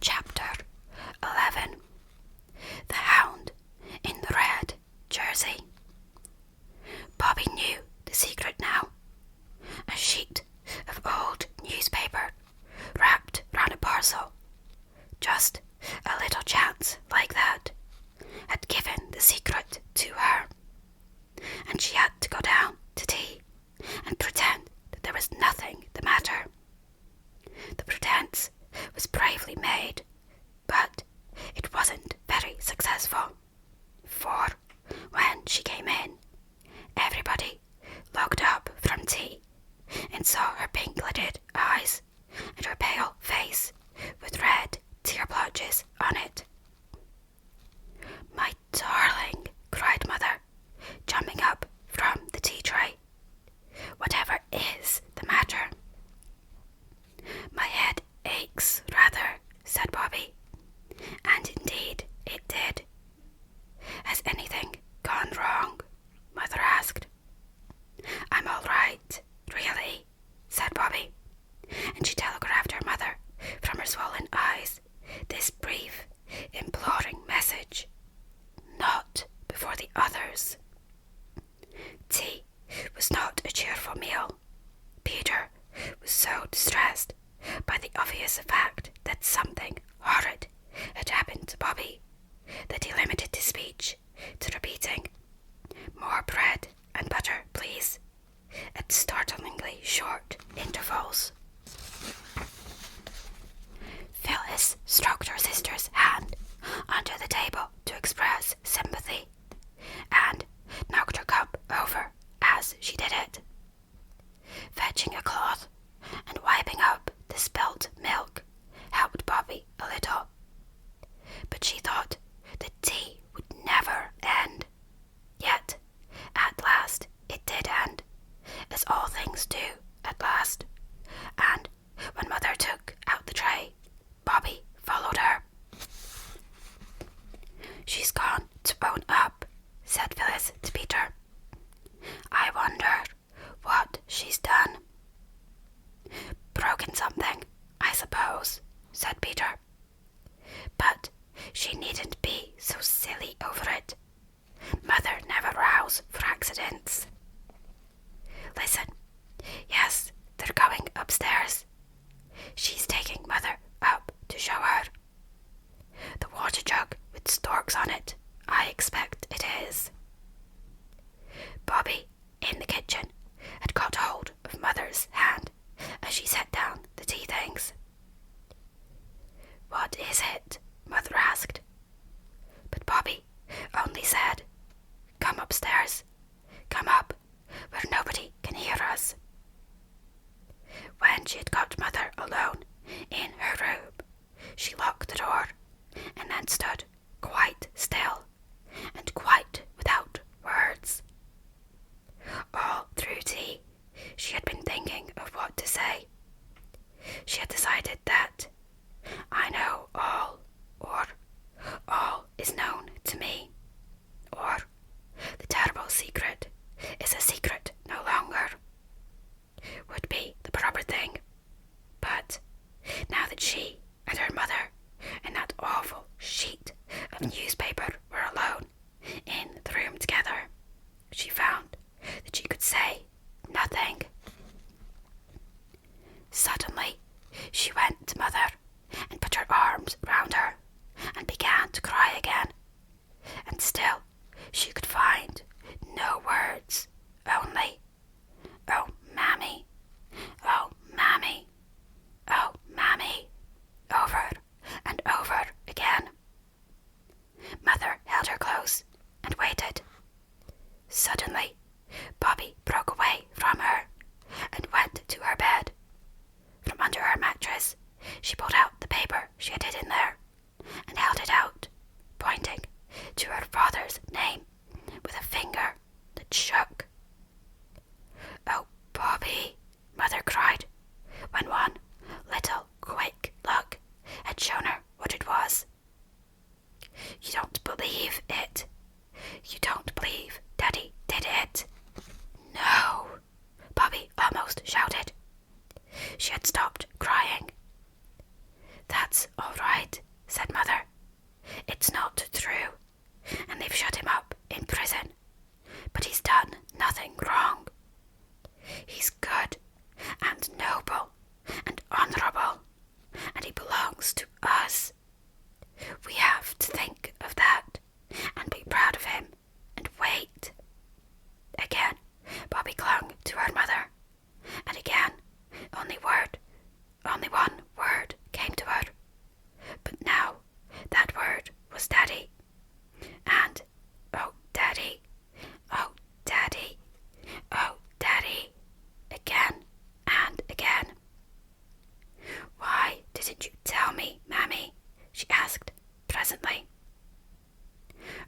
Chapter 11. The Hound in the Red Jersey. Bobby knew the secret now. A sheet of old newspaper wrapped round a parcel. Just a little chance like that had given the secret to her, and she had to go down to tea and pretend that there was nothing the matter. The pretense was bravely made, but it wasn't very successful, for when she came in, everybody looked up from tea and saw her pink-lidded eyes and her pale face with red tear blotches on it. "My darling," cried Mother, jumping up from the tea tray. "Whatever is the matter?" "My head aches, rather," said Bobby, and indeed it did. "Has anything gone wrong?" Mother asked. "I'm all right, really," said Bobby, and she telegraphed her mother from her swollen eyes this brief, imploring message: "Not before the others." Tea was not a cheerful meal. Peter was so distressed by the obvious fact that something horrid had happened to Bobby that he limited his speech to repeating, "More bread and butter, please," at startlingly short intervals. Phyllis stroked her sister's hand under the table to express sympathy, and knocked her cup over as she did it. Fetching a cloth and wiping up the spilt milk helped Bobby a little, but she thought the tea would never end. Yet, at last it did end, as all things do at last, and when Mother took out the tray, Bobby followed her. "She's gone to own up," said Phyllis to Peter. "I wonder what she's done." "Broken something, I suppose," said Peter. "But she needn't be so silly over it. Mother never rows for accidents." "Listen, yes, they're going upstairs. She's taking Mother up to show her. The water jug with storks on it, I expect it is." Bobby, in the kitchen, had caught hold of Mother's hand as she set down the tea things. "What is it?" Mother asked. But Bobby only said, "Come upstairs. Come up, where nobody can hear us." When she had got Mother alone in her room, she locked the door and then stood quite still and quite without words. All through tea, she had been thinking of what to say. She had decided that "I know all," or "all is known to me," or "the terrible secret is a secret no longer," would be the proper thing. But now that she and her mother and that awful sheet of newspaper were alone in the room together, she found that she could say nothing. Suddenly, she went to Mother and put her arms round her and began to cry again. And still she could find no words, only, "Oh, Mammy, oh, Mammy, oh, Mammy," over and over again. Mother held her close and waited. Suddenly, Bobby broke away from her and went to her bed. From under her mattress, she pulled out the paper she had hidden there and held it out, pointing to her father's name with a finger that shook. "Oh, Bobby," Mother cried, when one little quick look had shown her what it was. "You don't believe it? You don't believe Daddy did it?" "No," Bobby almost shouted. She had stopped crying. "That's all right," They've shut him up in prison, but he's done nothing wrong. He's good and noble and honourable, and he belongs to us. We have to think of that and be proud of him and wait. Again, Bobby clung to her mother, and again, only one word came to her. But now, that word was Daddy. And, oh Daddy, oh Daddy, oh Daddy, again and again. Why didn't you tell me, Mammy? She asked presently.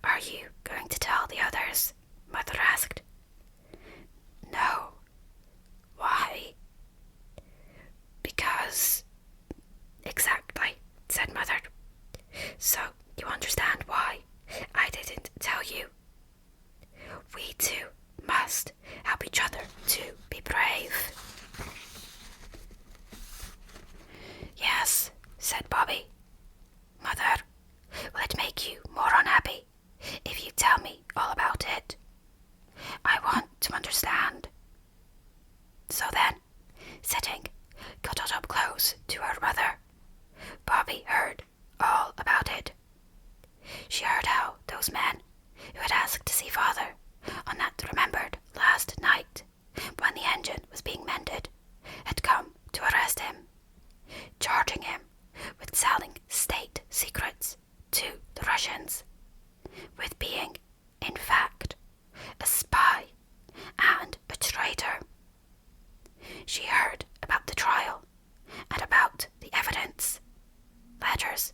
Are you going to tell the others? Mother asked. No. Why? Because... Exactly, said Mother. So you understand why I didn't tell you. We two must help each other to be brave. Yes, said Bobby. Mother, will it make you more unhappy if you tell me all about it? I want to understand. So then, sitting cuddled up close to her mother, Bobby heard all about it. She heard how those men who had asked to see Father on that remembered last night when the engine was being mended had come to arrest him, charging him with selling state secrets to the Russians, with being, in fact, a spy and a traitor. She heard about the trial and about the evidence, letters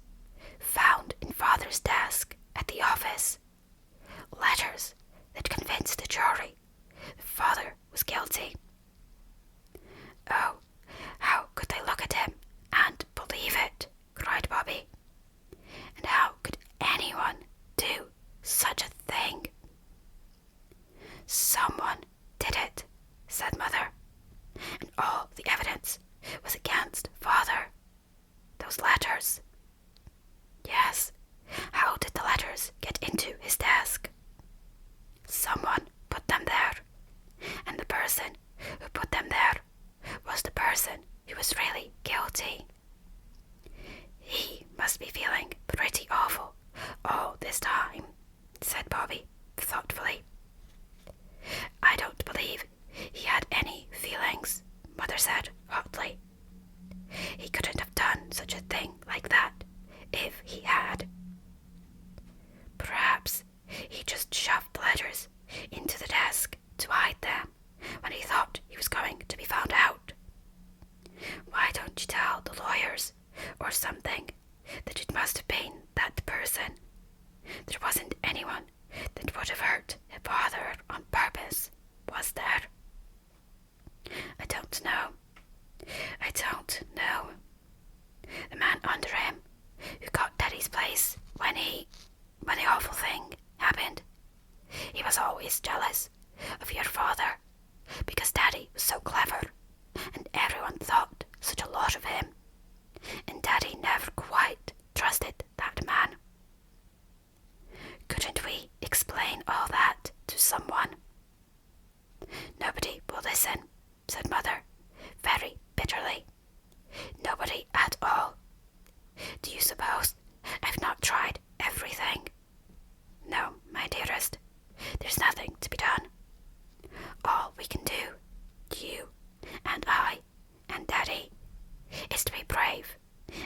found in Father's desk at the office, letters that convinced the jury that Father was guilty. Oh, how could they look at him and believe it? Cried Bobby. And how could anyone do such a thing? Someone did it, said Mother, and all the evidence was against Father. Those letters. Yes, how did the letters get into his desk? Someone put them there, and the person who put them there was the person who was really guilty. He must be feeling pretty awful all this time, said Bobby thoughtfully. I don't believe he had any feelings, Mother said hotly. He couldn't have done such a thing like that if he had. Perhaps he just shoved the letters into the desk to hide them when he thought he was going to be found out. Why don't you tell the lawyers or something that it must have been that person? There wasn't anyone that would have hurt her father on purpose, was there? I don't know. I don't know. The man under him who got Daddy's place when the awful thing happened. He was always jealous of your father because Daddy was so clever and everyone thought such a lot of him, and Daddy never quite trusted that man. Couldn't we explain all that to someone? Nobody will listen, said Mother, very bitterly. Nobody at all. Do you suppose I've not tried everything? No, my dearest, there's nothing to be done. All we can do, you and I and Daddy, is to be brave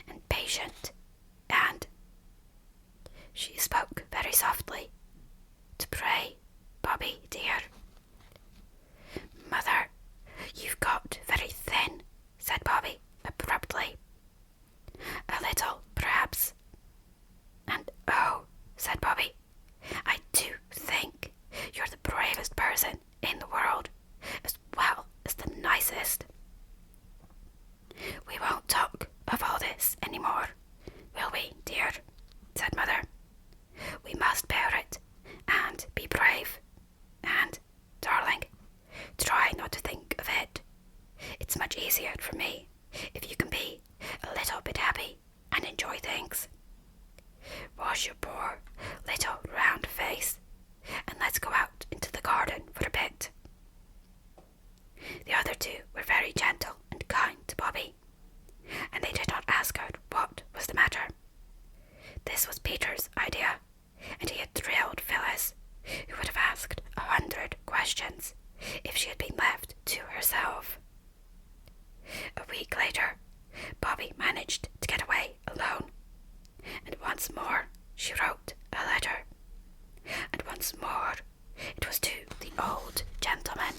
and patient and... She spoke very softly. To pray, Bobby dear. Mother, you've got very thin, said Bobby abruptly. A little, perhaps. And oh, said Bobby, I do think you're the bravest person in the world, as well as the nicest. We won't talk of all this anymore, This was Peter's idea, and he had thrilled Phyllis, who would have asked 100 questions if she had been left to herself. A week later, Bobby managed to get away alone, and once more she wrote a letter, and once more it was to the old gentleman.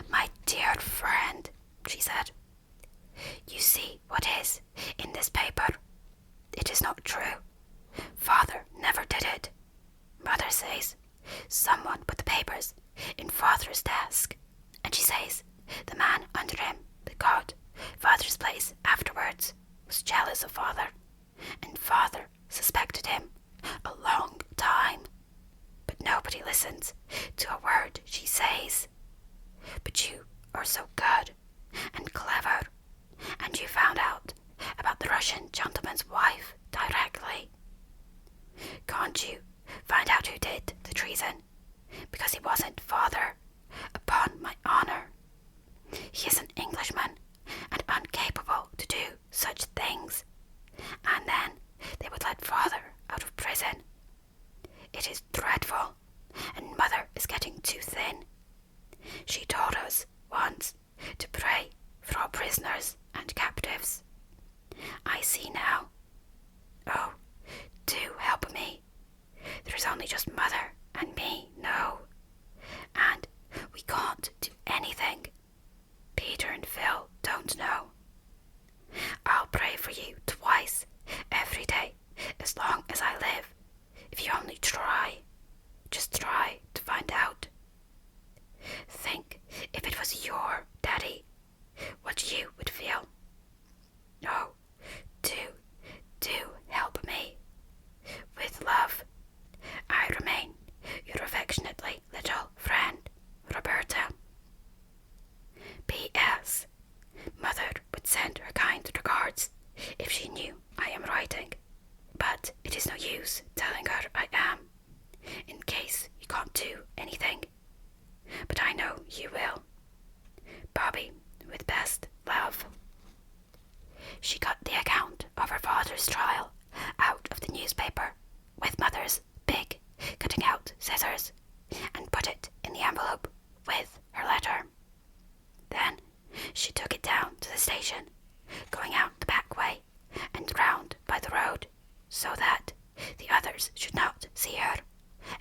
My dear friend, she said, you see what is in this paper. It is not true. Father never did it. Mother says someone put the papers in Father's desk, and she says the man under him that got Father's place afterwards was jealous of Father, and Father suspected him a long time. But nobody listens to a word she says. But you are so good and clever, and you found out about the Russian gentleman's wife directly. Can't you find out who did the treason? Because he wasn't Father, upon my honour. He is an Englishman and incapable to do such things, and then they would let Father out of prison. It is dreadful, and Mother is getting too thin. She told us once to pray for all prisoners and captives. I see now. Oh, do help me. There's only just Mother and me, no. And we can't do anything. Peter and Phil don't know. I'll pray for you twice every day as long as I live, if you only try. Just try to find out. Think if it was your daddy, what you would feel. Oh, do help me. With love, I remain your affectionately little friend, Roberta. P.S. Mother would send her kind regards if she knew I am writing, but it is no use telling her I am, in case you can't do anything. But I know you will. Bobby, with best love. She cut the account of her father's trial out of the newspaper with Mother's big cutting-out scissors and put it in the envelope with her letter. Then she took it down to the station, going out the back way and round by the road, so that the others should not see her,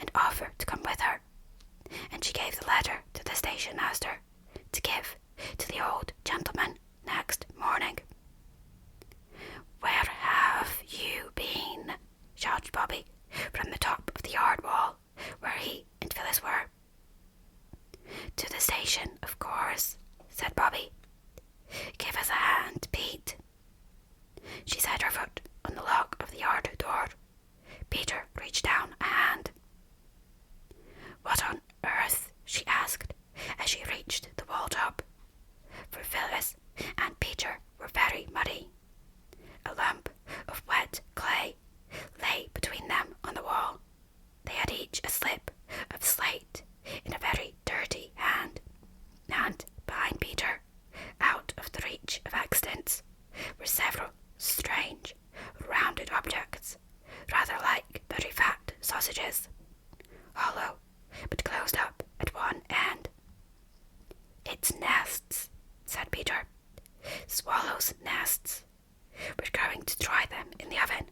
and offered to come with her. And she gave the letter to the station master to give to the old gentleman next morning. Where have you been? Shouted Bobby from the top of the yard wall where he and Phyllis were. To the station, of course, said Bobby. Give us a hand, Pete. She set her foot on the lock of the yard door. Peter reached down a hand. What on earth? She asked as she reached the wall top. For Phyllis and Peter were very muddy. A lump of wet clay lay between them on the wall. They had each a slip of slate in a very dirty hand, and behind Peter, out of the reach of accidents, were several strange, rounded objects, rather like very fat sausages, hollow but closed up at one end. It's nests, said Peter. Swallows' nests. We're going to dry them in the oven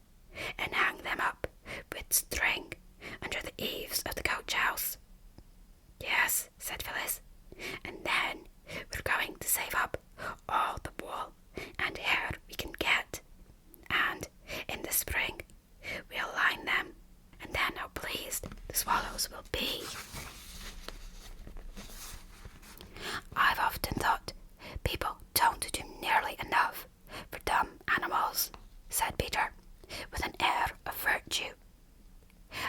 and hang them up with string under the eaves of the coach house. Yes, said Phyllis, and then we're going to save up all the wool and hair we can get, and in the spring we'll line them, and then how pleased the swallows will be. I've often thought people don't do nearly enough for dumb animals, said Peter, with an air of virtue.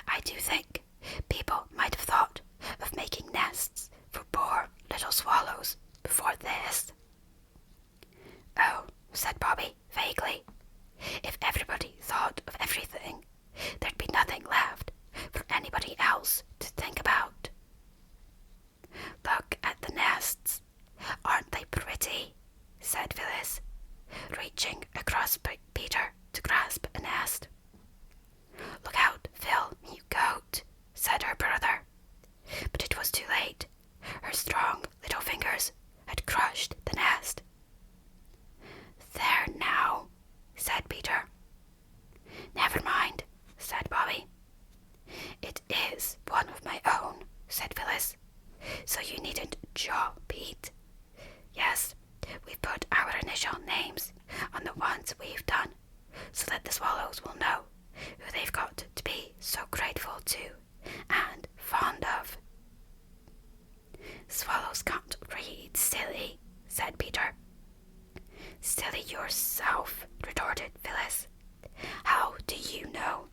I do think people might have thought of making nests for poor little swallows before this. Oh, said Bobby vaguely, if everybody thought of everything, there'd be nothing left for anybody else to think about. Look at the nests. Aren't they pretty? Said swallows will know who they've got to be so grateful to and fond of. Swallows can't read, silly, said Peter. Silly yourself, retorted Phyllis. How do you know?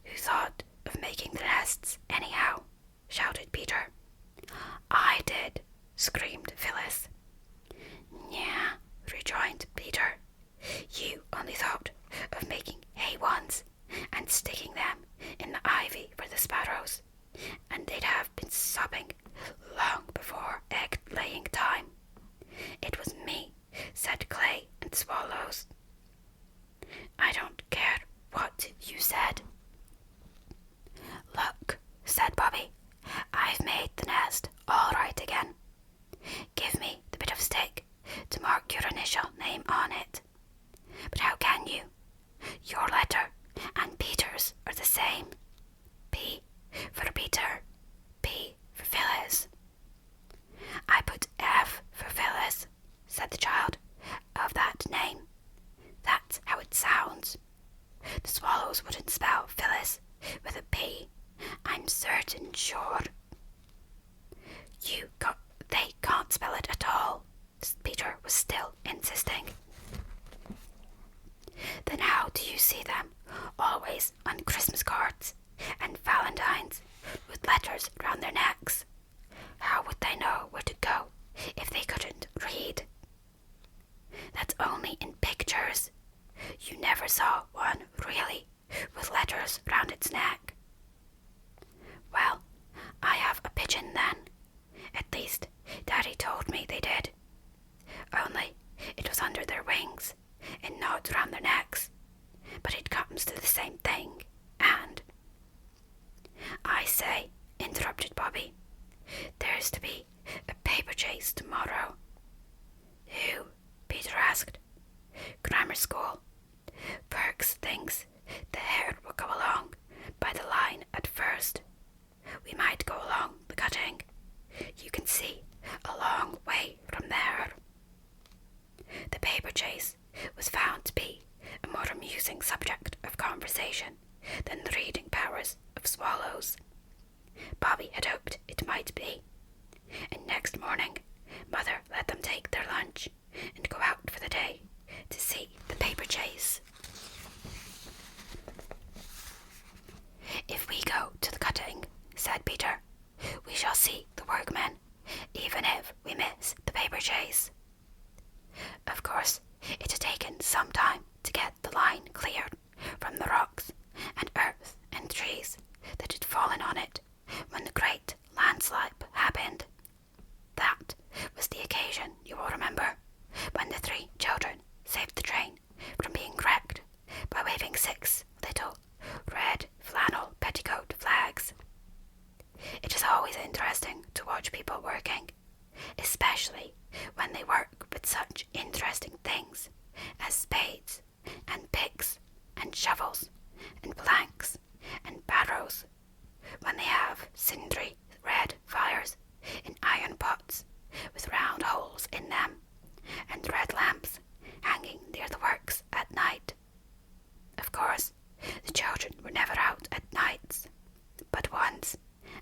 Who thought of making the nests anyhow? Shouted Peter. I did, screamed Phyllis. Yeah, rejoined Peter. You only thought of making hay ones and sticking them in the ivy for the sparrows, and they'd have been sobbing long before egg-laying time. It was me, said Clay and Swallows. I don't care what you said. Look, said Bobby, I've made the nest all right again. Give me the bit of stick to mark your initial name on it. But how can you? Your letter and Peter's are the same. P for Peter, P for Phyllis. I put F for Phyllis, said the child of that name. That's how it sounds. The swallows wouldn't spell Phyllis with a P, I'm certain sure. They can't spell it at all. Peter was still insisting. Then how do you see them always on Christmas cards and Valentines with letters round their necks? How would they know where to go if they couldn't read? That's only in pictures. You never saw one, really, with letters round its neck. Well, I have a pigeon then. At least, Daddy told me they did. Only it was under their wings and not round their necks. But it comes to the same thing, and... I say, interrupted Bobby, there's to be a paper chase tomorrow. Who? Peter asked. Grammar school. Perks thinks the hare will go along by the line at first. We might go along the cutting. You can see a long way from there. The paper chase was found to be a more amusing subject of conversation than the reading powers of swallows. Bobby had hoped it might be, and next morning Mother let them take their lunch and go out for the day to see the paper chase. If we go to the cutting, said Peter, we shall see the workmen, even if we miss the paper chase. Of course, it had taken some time to get the line cleared from the rocks and earth and trees that had fallen on it when the great landslide happened. That was the occasion, you will remember, when the three children saved the train from being wrecked by waving 6 little red flannel petticoat flags. It is always interesting to watch people working, especially when they work with such interesting things as spades and picks and shovels and planks and barrows, when they have cindery red fires in iron pots with round holes in them and red lamps hanging near the works at night. Of course, the children were never out at nights, but once,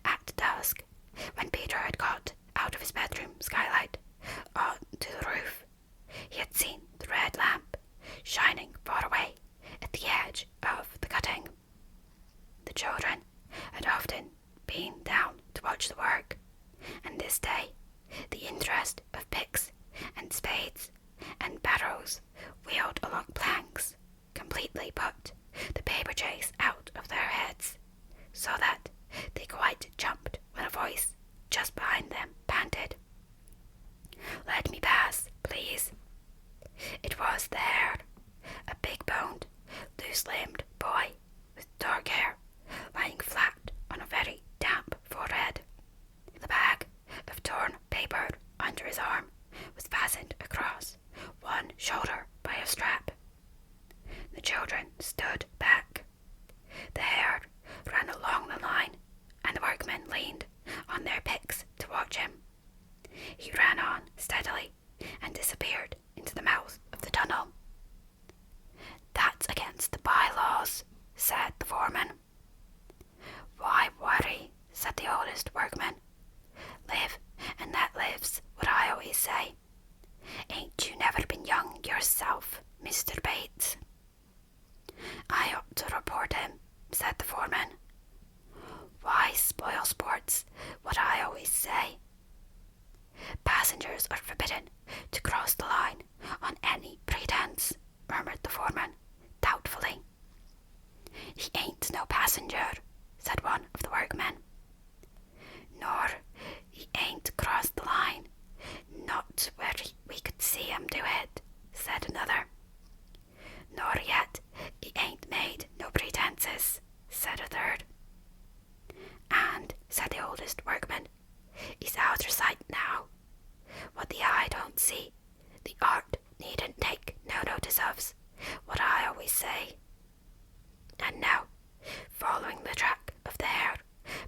at dusk, when Peter had got out of his bedroom skylight on to the roof, he had seen the red lamp shining far away at the edge of the cutting. The children had often been down to watch the work, and this day the interest of picks and spades cross the line on any pretence," murmured the foreman, doubtfully. "He ain't no passenger," said one of the workmen. "Nor he ain't crossed the line, not where we could see him do it," said another. "Nor yet he ain't made no pretences," said a third. "And," said the oldest workman, "he's out of sight now. What the eye don't see, the art needn't take no notice of's, what I always say." And now, following the track of the hare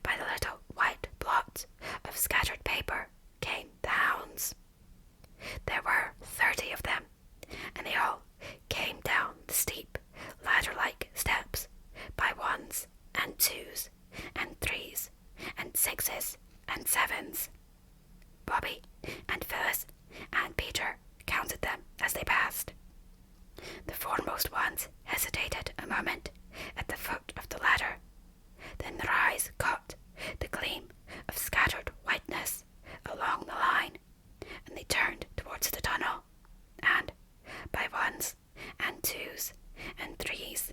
by the little white blot of scattered paper, came the hounds. There were 30 of them, and they all came down the steep, ladder-like steps by ones and twos and threes and sixes and sevens. Bobby and Phyllis and Peter counted them as they passed. The foremost ones hesitated a moment at the foot of the ladder. Then their eyes caught the gleam of scattered whiteness along the line, and they turned towards the tunnel, and by ones and twos and threes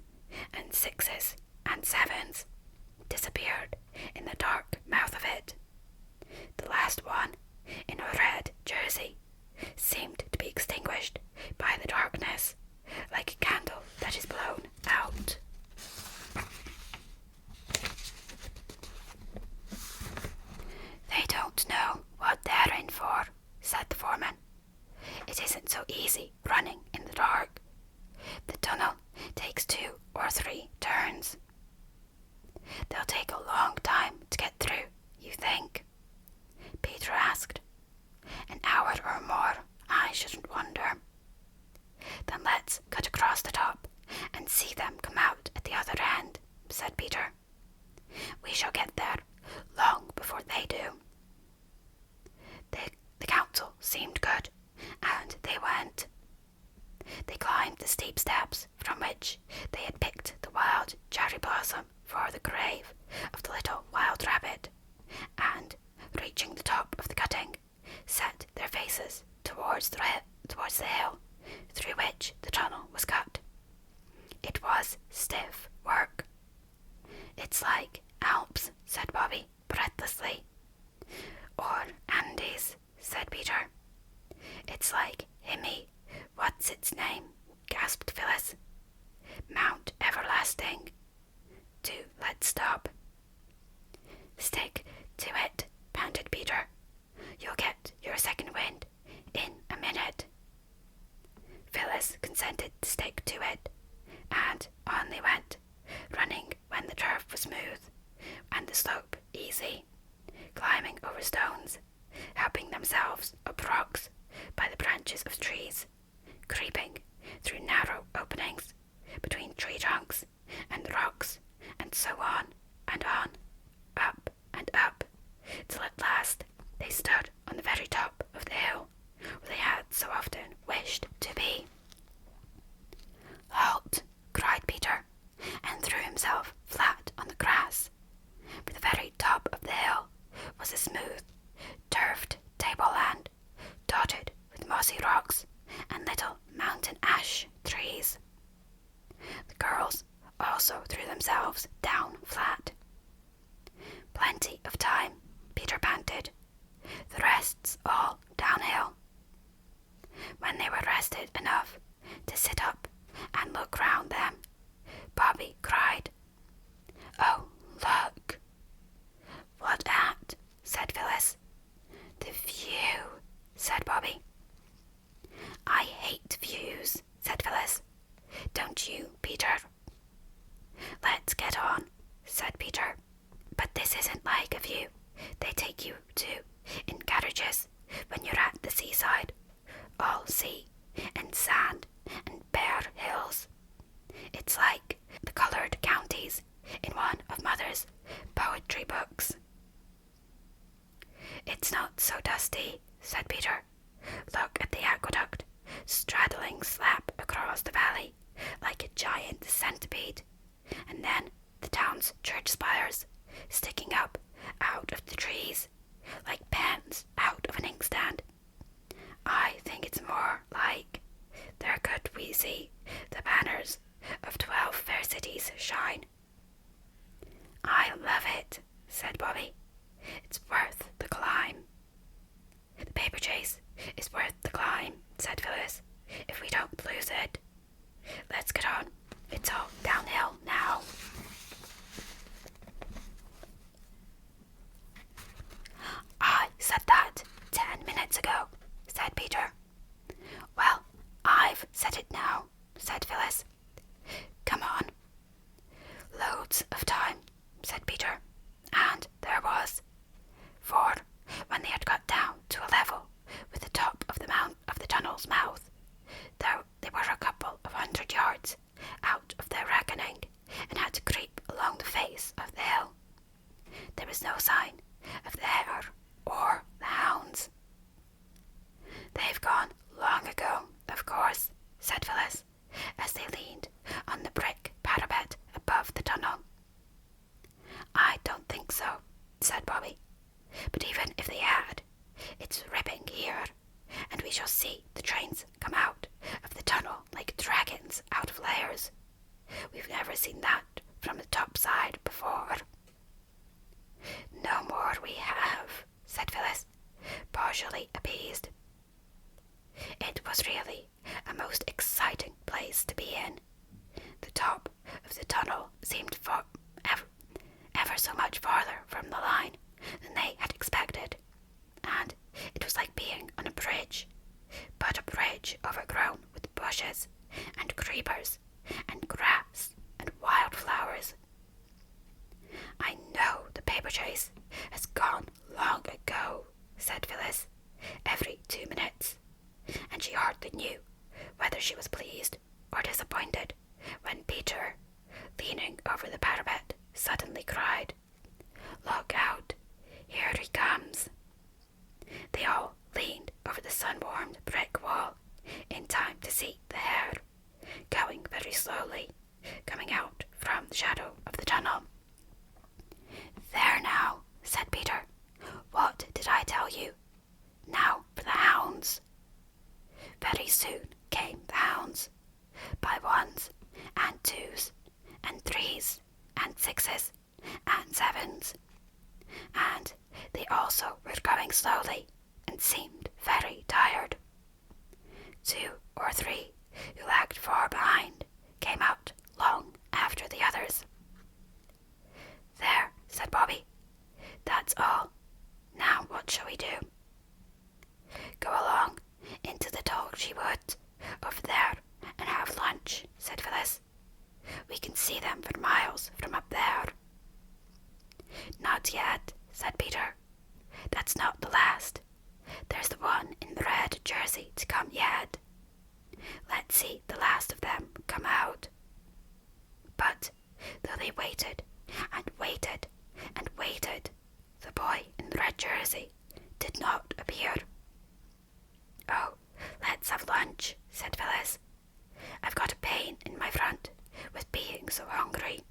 and sixes and sevens disappeared in the dark mouth of it. The last one, in a red jersey, seemed to be extinguished by the darkness, like a candle that is blown out. "They don't know what they're in for," said the foreman. "It isn't so easy running in the dark. The tunnel takes 2 or 3 turns. They'll take a long time to get through, you think?" Peter asked. "An hour or more, I shouldn't wonder." "Then let's cut across the top and see them come out at the other end," said Peter. "We shall get there long before they do." The counsel seemed good, and they went. They climbed the steep steps from which they had picked the wild cherry blossom for the grave of the little wild rabbit, and, reaching the top of the cutting, set their faces towards the hill through which the tunnel was cut. It was stiff work. "It's like Alps," said Bobby breathlessly. "Or Andes," said Peter. "It's like Himmy, what's its name?" gasped Phyllis. "Mount Everlasting. Let's stop." "Stick to it," panted Peter. "You'll get your second wind in a minute." Phyllis consented to stick to it, and on they went, running when the turf was smooth and the slope easy, climbing over stones, helping themselves up rocks by the branches of trees, creeping through narrow openings between tree trunks and rocks, and so on, up and up, till at last they stood on the very top of the hill where they had so often wished to be. "Halt!" cried Peter, and threw himself flat on the grass. For the very top of the hill was a smooth, turfed tableland, dotted with mossy rocks and little mountain ash trees. The girls also threw themselves down flat. "Plenty of time," Peter panted. "The rest's all downhill." When they were rested enough to sit up and look round them, Bobby cried, "Oh, look!" "What at?" said Phyllis. "The view," said Bobby. "I hate views," said Phyllis. "Don't you, Peter?" "Let's get on," said Peter. "But this isn't like a view they take you to in carriages when you're at the seaside, all sea and sand and bare hills. It's like the coloured counties in one of Mother's poetry books." "It's not so dusty," said Peter. "Look at the aqueduct, straddling slap across the valley like a giant centipede, and then the town's church spires sticking up out of the trees like pens out of an inkstand. tunnel's mouth, though they were a couple of 100 yards out of their reckoning and had to creep along the face of the hill. There was no sign of the hare or the hounds. "They've gone long ago, of course," said Phyllis, as they leaned on the brick parapet above the tunnel. "I don't think so," said Bobby. "But even if they had, it's ripping here, and we shall see the trains come out of the tunnel like dragons out of layers. We've never seen that from the top side before." "No more we have," said Phyllis, partially appeased. It was really a most exciting place to be in. The top of the tunnel seemed ever so much farther from the line than they had expected, and it was like being on a bridge, but a bridge overgrown with bushes and creepers and grass and wildflowers. "I know the paper chase has gone long ago," said Phyllis, every 2 minutes, and she hardly knew whether she was pleased or disappointed when Peter, leaning over the parapet, suddenly cried, "Look out, here he comes." They all leaned over the sun-warmed brick wall in time to see the hare, going very slowly, coming out from the shadow of the tunnel. "There now," said Peter. "What did I tell you? Now for the hounds." Very soon came the hounds, by ones and twos and threes and sixes and sevens, and they also were going slowly and seemed very tired. 2 or 3 who lagged far behind came out long after the others. "There," said Bobby. "That's all. Now what shall we do?" "Go along into the tall tree woods over there and have lunch," said Phyllis. "We can see them for miles from up there." "Not yet," said Peter. "That's not the last. There's the one in the red jersey to come yet. Let's see the last of them come out." But though they waited and waited and waited, the boy in the red jersey did not appear. "Oh, let's have lunch," said Phyllis. "I've got a pain in my front with being so hungry."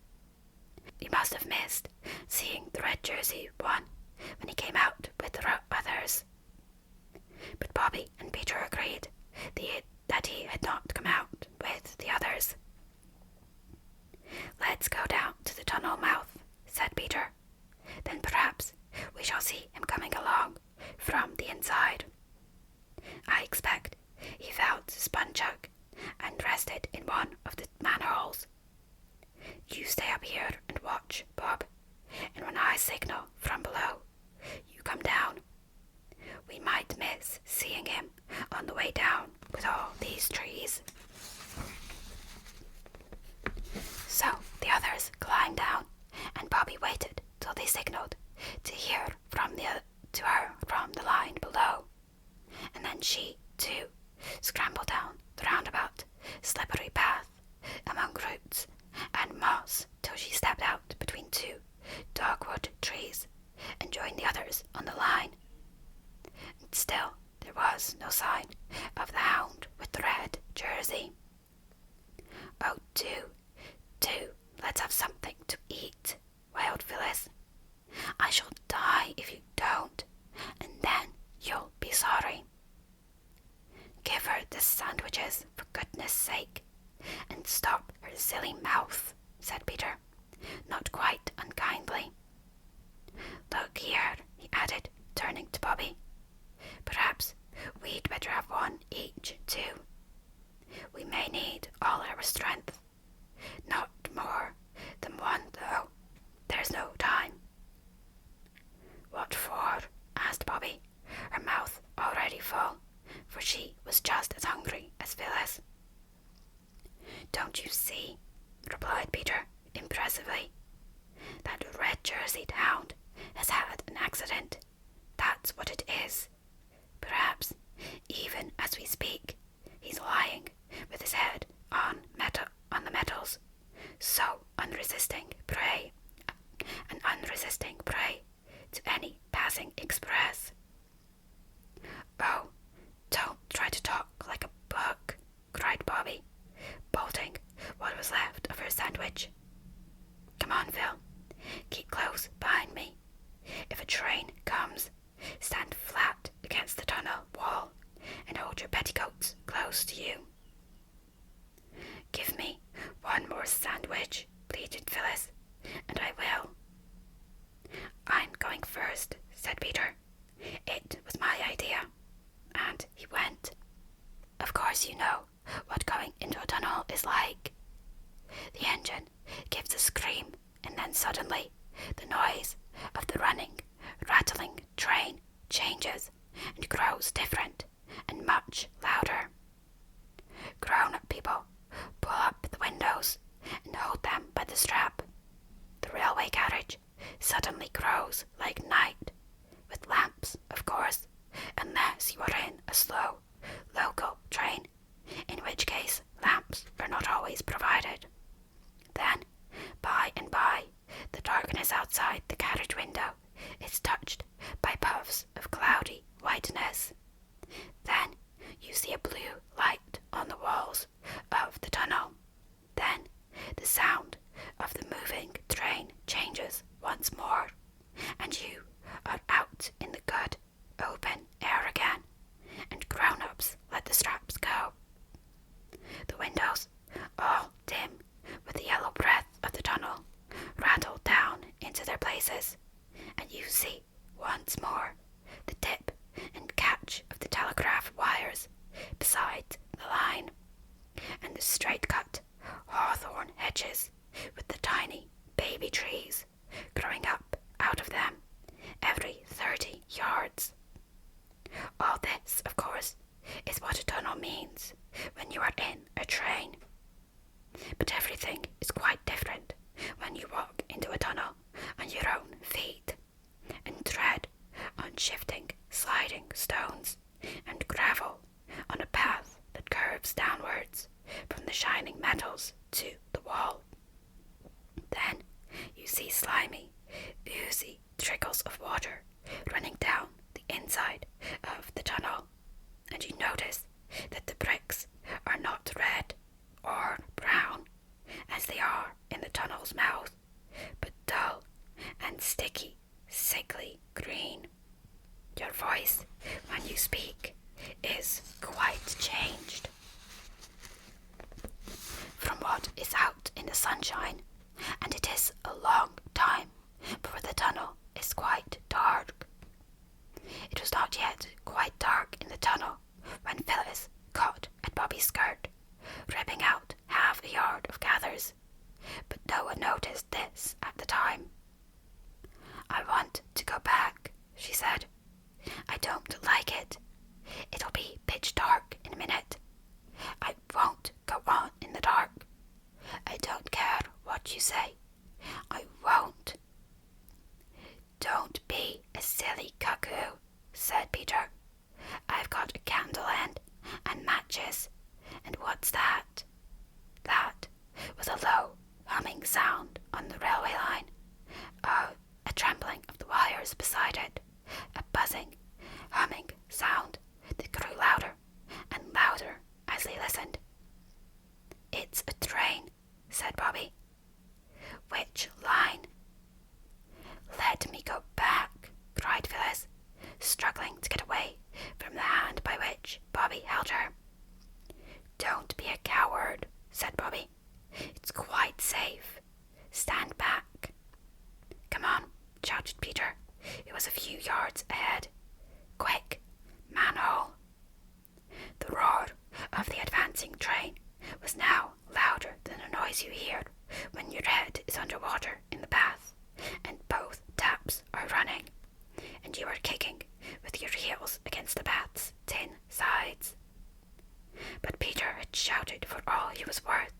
He must have missed seeing the red jersey one when he came out with the others. But Bobby and Peter agreed that he had not come out with the others. "Let's go down to the tunnel mouth," said Peter. "Then perhaps we shall see him coming along from the inside." I expect he found the sponge jug and rested in one of the manholes. "You stay up here and watch, Bob, and when I signal from below, you come down. We might miss seeing him on the way down with all these trees." So the others climbed down, and Bobby waited till they signaled to hear to her from the line below, and then she, too, scrambled down the roundabout, slippery path among roots and moss till she stepped out between 2 dogwood trees and joined the others on the line. And still there was no sign of the hound with the red jersey. "Oh, do, let's have something to eat," wailed Phyllis. "I shall die if you don't, and then you'll be sorry." "Give her the sandwiches, for goodness sake, and stop her silly mouth," said Peter, not quite unkindly. "Look here," he added, turning to Bobby. "Perhaps we'd better have one each, too. We may need all our strength. Not more than one, though. There's no time." "What for?" asked Bobby, her mouth already full, for she was just as hungry as Phyllis. "Don't you see," replied Peter impressively, "that red-jerseyed hound has had an accident? That's what it is. Perhaps, even as we speak, hold your petticoats close to you. Give me one more sandwich, pleaded Phyllis, and I will. I'm going first, said Peter. It was my idea. And he went. Of course you know what going into a tunnel is like. The engine gives a scream, and then suddenly the noise of the running, rattling train changes and grows different and much louder. Grown-up people pull up the windows and hold them by the strap. The railway carriage suddenly grows like night, with lamps, of course, unless you are in a slow, local train, in which case lamps are not always provided. Then, by and by, the darkness outside the carriage window is touched by puffs of cloudy whiteness. Then you see a blue light on the walls of the tunnel. Then the sound of the moving train changes once more, and you are out in the good, open air again, and grown-ups let the straps go. The windows, all dim with the yellow breath of the tunnel, rattle down into their places, and you see once more the tip and catch of the telegraph wires beside the line, and the straight-cut hawthorn hedges with the tiny baby trees growing up out of them every 30 yards. All this, of course, is what a tunnel means when you are in a train. But everything is quite different when you walk into a tunnel on your own feet and tread on shifting, sliding stones and gravel on a path that curves downwards from the shining metals to the wall. Then you see slimy, oozy trickles of water running down the inside of the tunnel, and you notice that the bricks are not red or brown as they are in the tunnel's mouth, but dull and sticky, sickly green. Your voice, when you speak, is quite changed from what is out in the sunshine, and it is a long time before the tunnel is quite dark. It was not yet quite dark in the tunnel when Phyllis caught at Bobby's skirt, ripping out half a yard of gathers, but no one noticed this at the time. I want to go back, she said. I don't like it. It'll be pitch dark in a minute. I won't go on in the dark. I don't care what you say. I won't. Don't be a silly cuckoo, said Peter. I've got a candle end and matches. And what's that? That was a low, humming sound on the railway line. Oh, a trembling of the wires beside it. A buzzing, humming sound that grew louder and louder as they listened. It's a train, said Bobby. Which line? Let me go back, cried Phyllis, struggling to get away from the hand by which Bobby held her. Don't be a coward, said Bobby. It's quite safe. Stand back. Come on, shouted Peter, who was a few yards ahead. Quick, manhole. The roar of the advancing train was now louder than the noise you hear when your head is under water in the bath, and both taps are running, and you are kicking with your heels against the bath's tin sides. But Peter had shouted for all he was worth,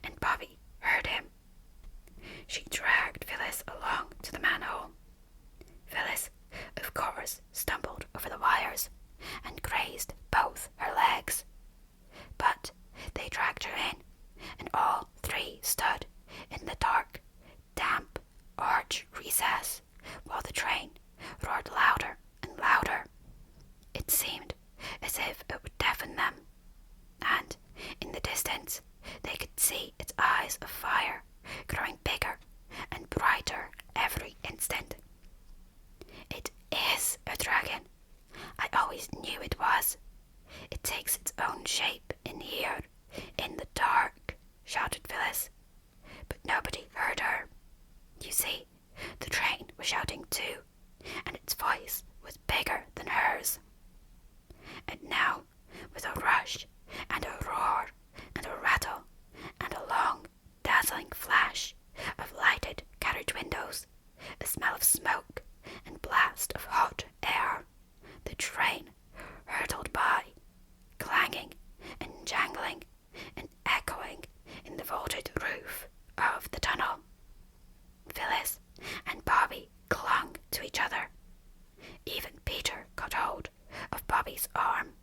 and Bobby heard him. She dragged Phyllis along to the manhole. Phyllis, of course, stumbled over the wires and grazed both her legs. But they dragged her in, and all three stood in the dark, damp arch recess while the train roared louder and louder. It seemed as if it would deafen them, and in the distance they could see its eyes of fire growing bigger and brighter every instant. takes its own shape in here, in the dark," shouted Phyllis. But nobody heard her. You see, the train was shouting too, and its voice was bigger than hers. And now, with a rush and a roar and a rattle and a long, dazzling flash of lighted carriage windows, a smell of smoke and blast of hot air, the train hurtled by, clanging and jangling and echoing in the vaulted roof of the tunnel. Phyllis and Bobby clung to each other. Even Peter got hold of Bobby's arm,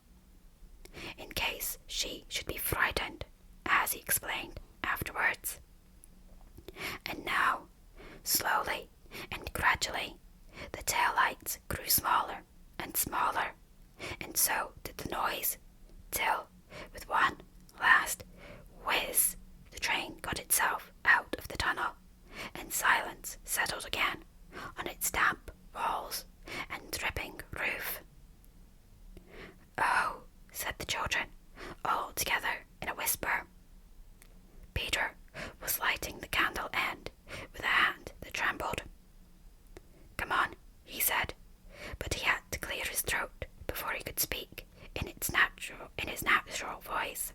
in case she should be frightened, as he explained afterwards. And now, slowly and gradually, the taillights grew smaller and smaller, and so did the noise, till, with one last whiz, the train got itself out of the tunnel, and silence settled again on its damp walls and dripping roof. "Oh," said the children, all together in a whisper. Peter was lighting the candle end with a hand that trembled. "Come on," he said, but he had to clear his throat before he could speak in his natural voice.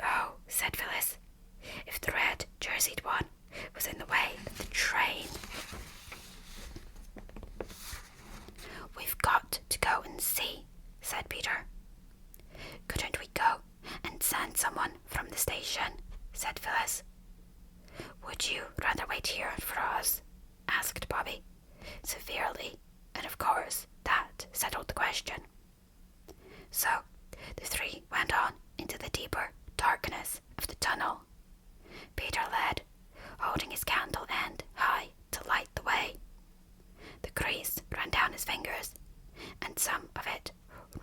"Oh," said Phyllis, "if the red-jerseyed one was in the way of the train." "We've got to go and see," said Peter. "Couldn't we go and send someone from the station?" said Phyllis. "Would you rather wait here for us?" asked Bobby, severely, and of course that settled the question. So the three went on into the deeper darkness of the tunnel. Peter led, holding his candle end high to light the way. The grease ran down his fingers, and some of it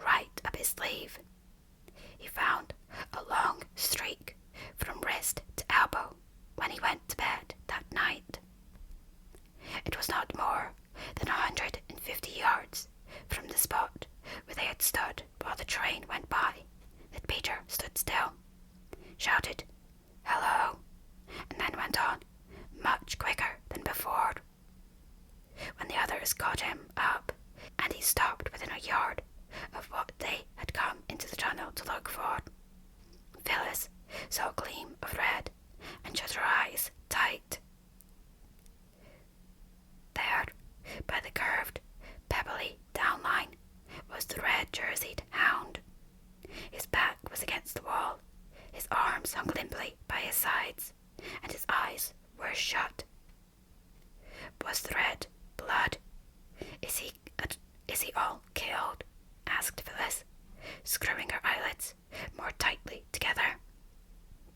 right up his sleeve. He found a long streak from wrist to elbow when he went to bed that night. It was not more than 150 yards from the spot where they had stood while the train went by that Peter stood still, shouted, "Hello," and then went on much quicker than before. When the others caught him up, and he stopped within a yard of what they had come into the tunnel to look for, Phyllis saw a gleam of red and shut her eyes tight. There, by the curved, pebbly downline, was the red-jerseyed hound. His back was against the wall, his arms hung limply by his sides, and his eyes were shut. "Was the red blood? Is he all killed?" asked Phyllis, screwing her eyelids more tightly together.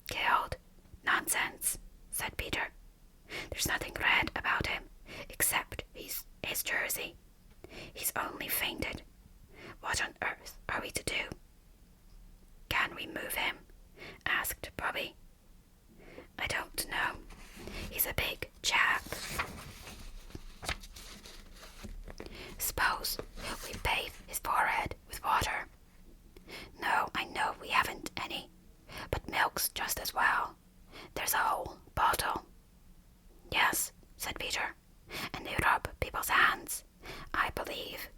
"Killed? Nonsense," said Peter. "There's nothing red about him, except his jersey. He's only fainted. What on earth are we to do?" "Can we move him?" asked Bobby. "I don't know. He's a big chap." "Suppose we bathe his forehead with water?" "No, I know we haven't any, but milk's just as well. There's a whole bottle." "Yes," said Peter, "and they rub people's hands, I believe."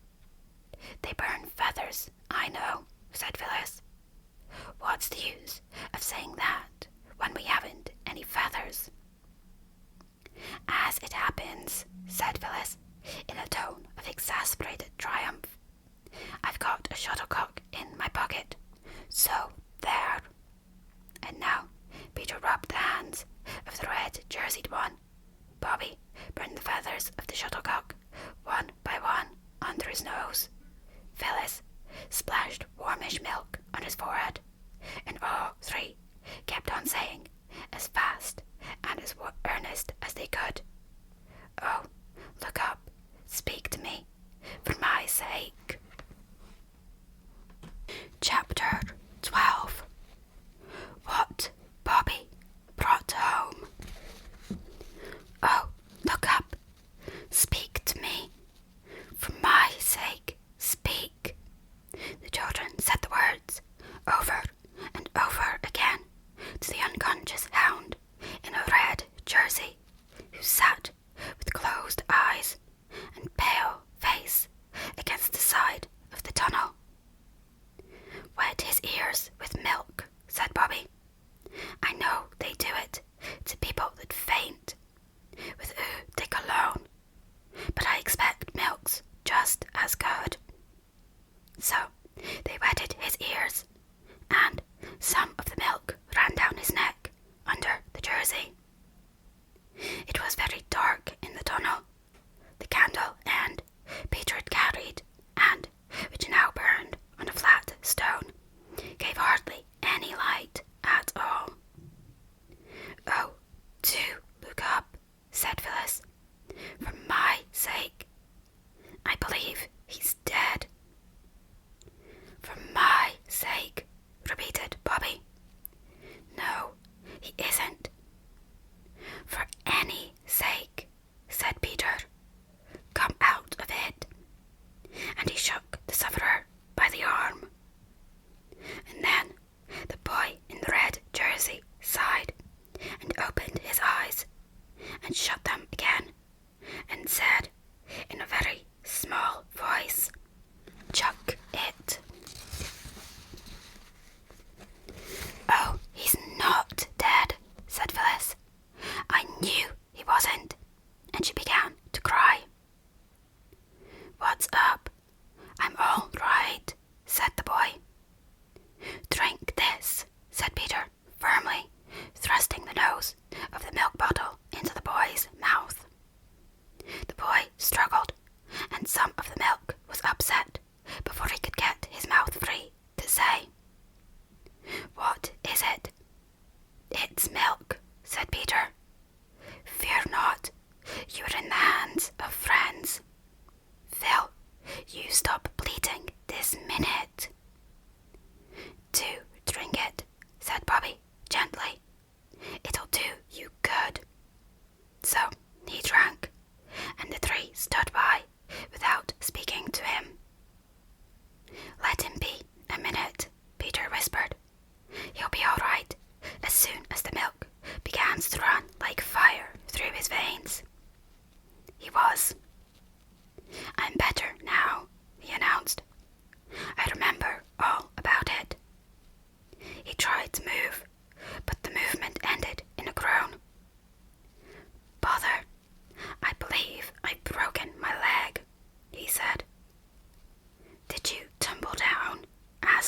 "They burn feathers, I know," said Phyllis. "What's the use of saying that when we haven't any feathers?" "As it happens," said Phyllis, in a tone of exasperated triumph, "I've got a shuttlecock in my pocket, so there." And now Peter rubbed the hands of the red-jerseyed one. Bobby burned the feathers of the shuttlecock one by one under his nose. Phyllis splashed warmish milk on his forehead, and all three kept on saying, as fast and as earnest as they could, "Oh, look up, speak to me, for my sake." Chapter 12. What Bobby brought home. "Oh, look up, speak to me, for my sake, speak," the children said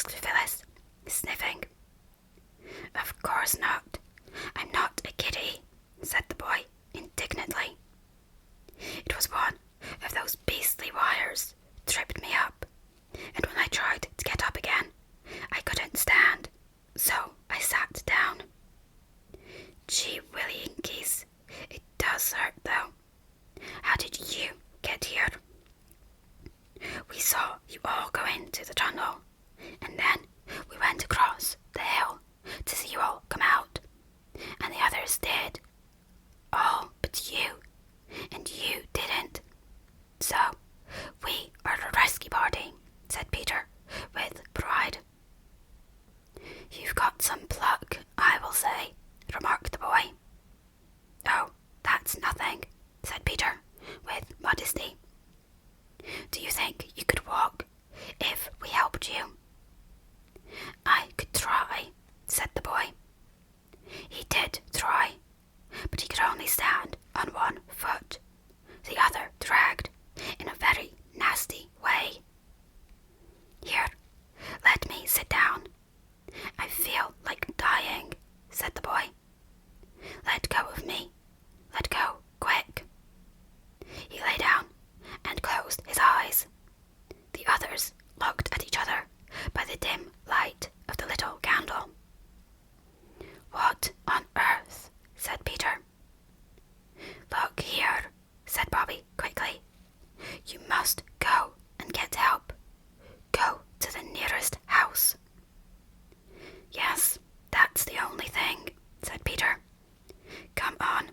asked Phyllis, sniffing. Of course not. I'm not a kitty, said the boy indignantly. It was one of those beastly wires tripped me up, and when I tried to get up again, I couldn't stand, so I sat down. Gee willyinkies, it does hurt though. How did you get here? We saw you all go into the tunnel, and then we went across the hill to see you all come out, and the others did. All but you, and you didn't. So, we are the rescue party, said Peter, with pride. You've got some pluck, I will say, remarked the boy. Oh, that's nothing, said Peter, with modesty. Do you think you could walk if we helped you? I could try, said the boy. He did try, but he could only stand on one foot, the other dragged in a very nasty way. Here, let me sit down. I feel like dying, said the boy. Let go of me. Let go, quick. He lay down and closed his eyes. The others looked at each other by the dim light of the little candle. What on earth? Said Peter. Look here, said Bobby quickly. You must go and get help. Go to the nearest house. Yes, that's the only thing, said Peter. Come on.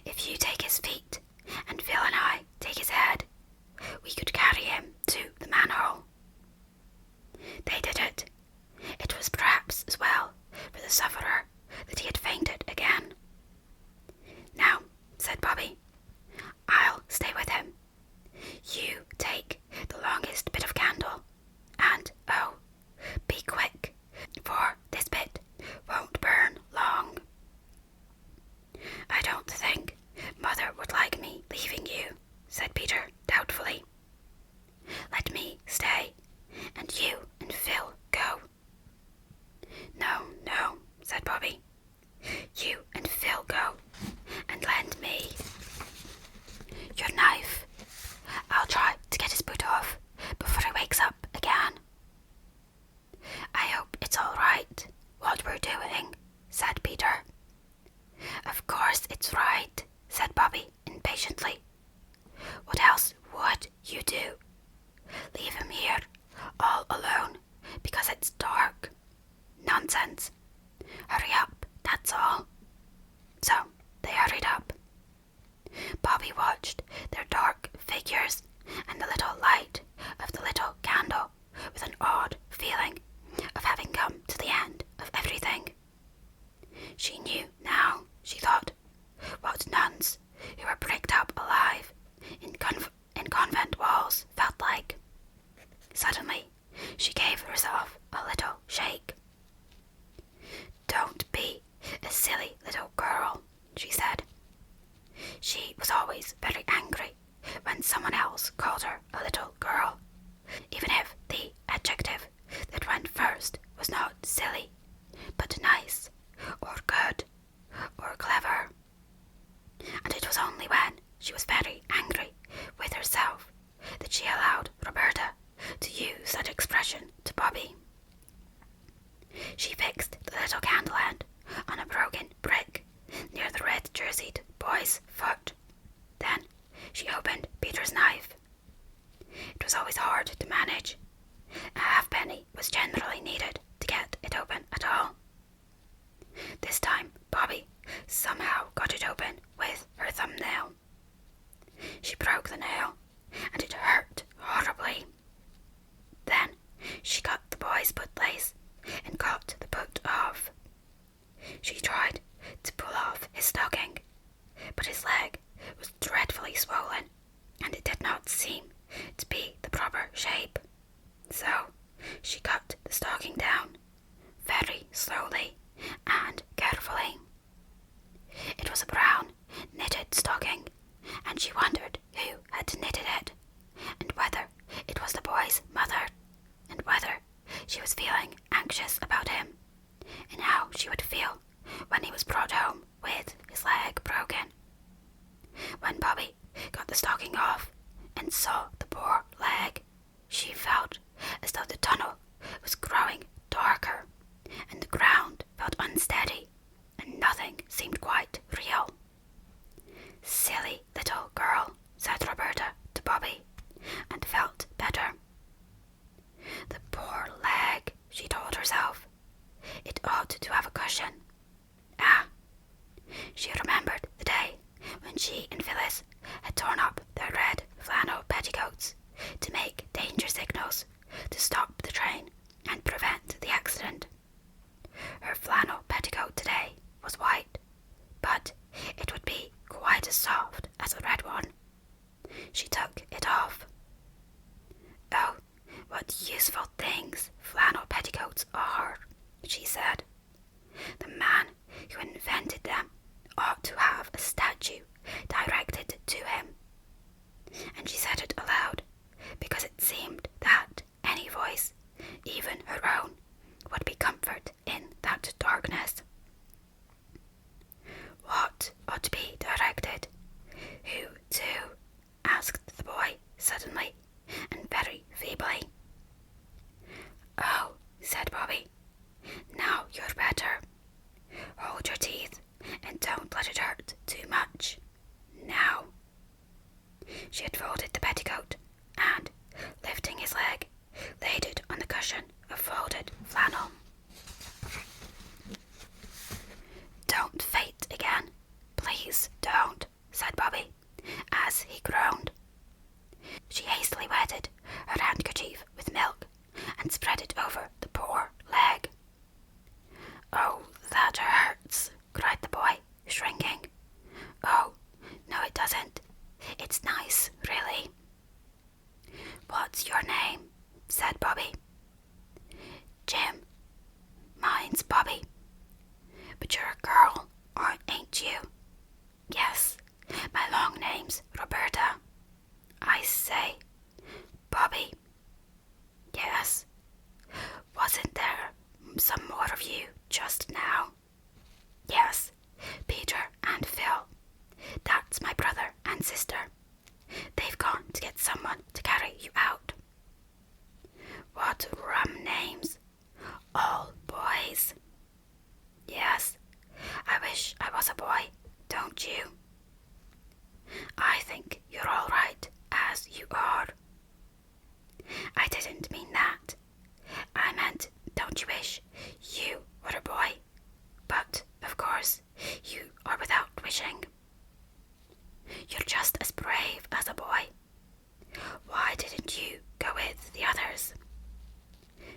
If you take his feet and Phil and I take his head, we could carry him to the manhole. They did it. It was perhaps as well for the sufferer that he had fainted again. Now, said Bobby, I'll stay with him. You take the longest bit of candle, and oh, be quick, for this bit won't burn long. I don't think Mother would like me leaving you, said Peter doubtfully. Let me stay, and you and Phil go. No, no, said Bobby. You and Phil go, and lend me your knife. I'll try to get his boot off before he wakes up again. I hope it's all right, what we're doing, said Peter. Of course it's right, said Bobby impatiently. What else would you do? Leave him here, all alone, because it's dark? Nonsense. Hurry up, that's all. So they hurried up. Bobby watched their dark figures and the little light of the little candle with an odd feeling of having come to the end of everything. She knew now, she thought, what nuns who were pricked up alive in convent walls felt like. Suddenly, she gave herself a little shake. Don't be a silly little girl, she said. She was always very angry when someone else called her a little girl, even if the adjective that went first was not silly, but nice, or good, or clever. And it was only when she was very angry with herself that she allowed Roberta to use that expression to Bobby. She fixed the little candle end on a broken brick near the red-jerseyed boy's foot. Then she opened Peter's knife. It was always hard to manage. A halfpenny was generally needed to get it open at all. This time Bobby somehow got it open with her thumbnail. She broke the nail, and it hurt horribly. Then she cut the boy's bootlace and got the boot off. She tried to pull off his stocking, but his leg was dreadfully swollen, and it did not seem to be the proper shape. So she cut the stocking down, very slowly and carefully. It was a brown knitted stocking, and she wondered who had knitted it, and whether it was the boy's mother, and whether she was feeling anxious about him, and how she would feel when he was brought home with his leg broken. When Bobby got the stocking off and saw the poor leg, she felt as though the tunnel was growing darker, and the ground felt unsteady, and nothing seemed quite real. "Silly little girl," said Roberta to Bobby, and felt better. The poor leg, she told herself. It ought to have a cushion. She remembered the day when she and Phyllis had torn up their red flannel petticoats to make danger signals to stop the train and prevent the accident. Her flannel petticoat today was white, but it would be quite as soft as a red one. She took it off. "Oh, what useful things flannel petticoats are," she said. "The man who invented them ought to have a statue directed to him." And she said it aloud, because it seemed that any voice, even her own, would be comfort in that darkness. "What ought to be directed? Who to?" asked the boy suddenly and very feebly. "Oh," said Bobby, "now you're better. Hold your teeth and don't let it hurt too much. Now." She had folded the petticoat and, lifting his leg, laid it on the cushion of folded flannel. "Don't faint again. Please don't," said Bobby, as he groaned. She hastily wetted her handkerchief with milk and spread it over the poor leg. "Oh, that hurts," cried the boy, shrinking. "Oh, no it doesn't. It's nice, really." "What's your name?" said Bobby. "Jim. Mine's Bobby. But you're a girl, ain't you?" "Yes, my long name's Roberta." "I say, Bobby." "Yes. Wasn't there some more of you just now?" "Yes, Peter and Phil. That's my brother and sister. They've gone to get someone to carry you out." "What rum names. All boys." "Yes, I wish I was a boy, don't you?" "I think you're all right as you are." "I didn't mean that. I meant, don't you wish you were a boy? But, of course, you are without wishing." "You're just as brave as a boy. Why didn't you go with the others?"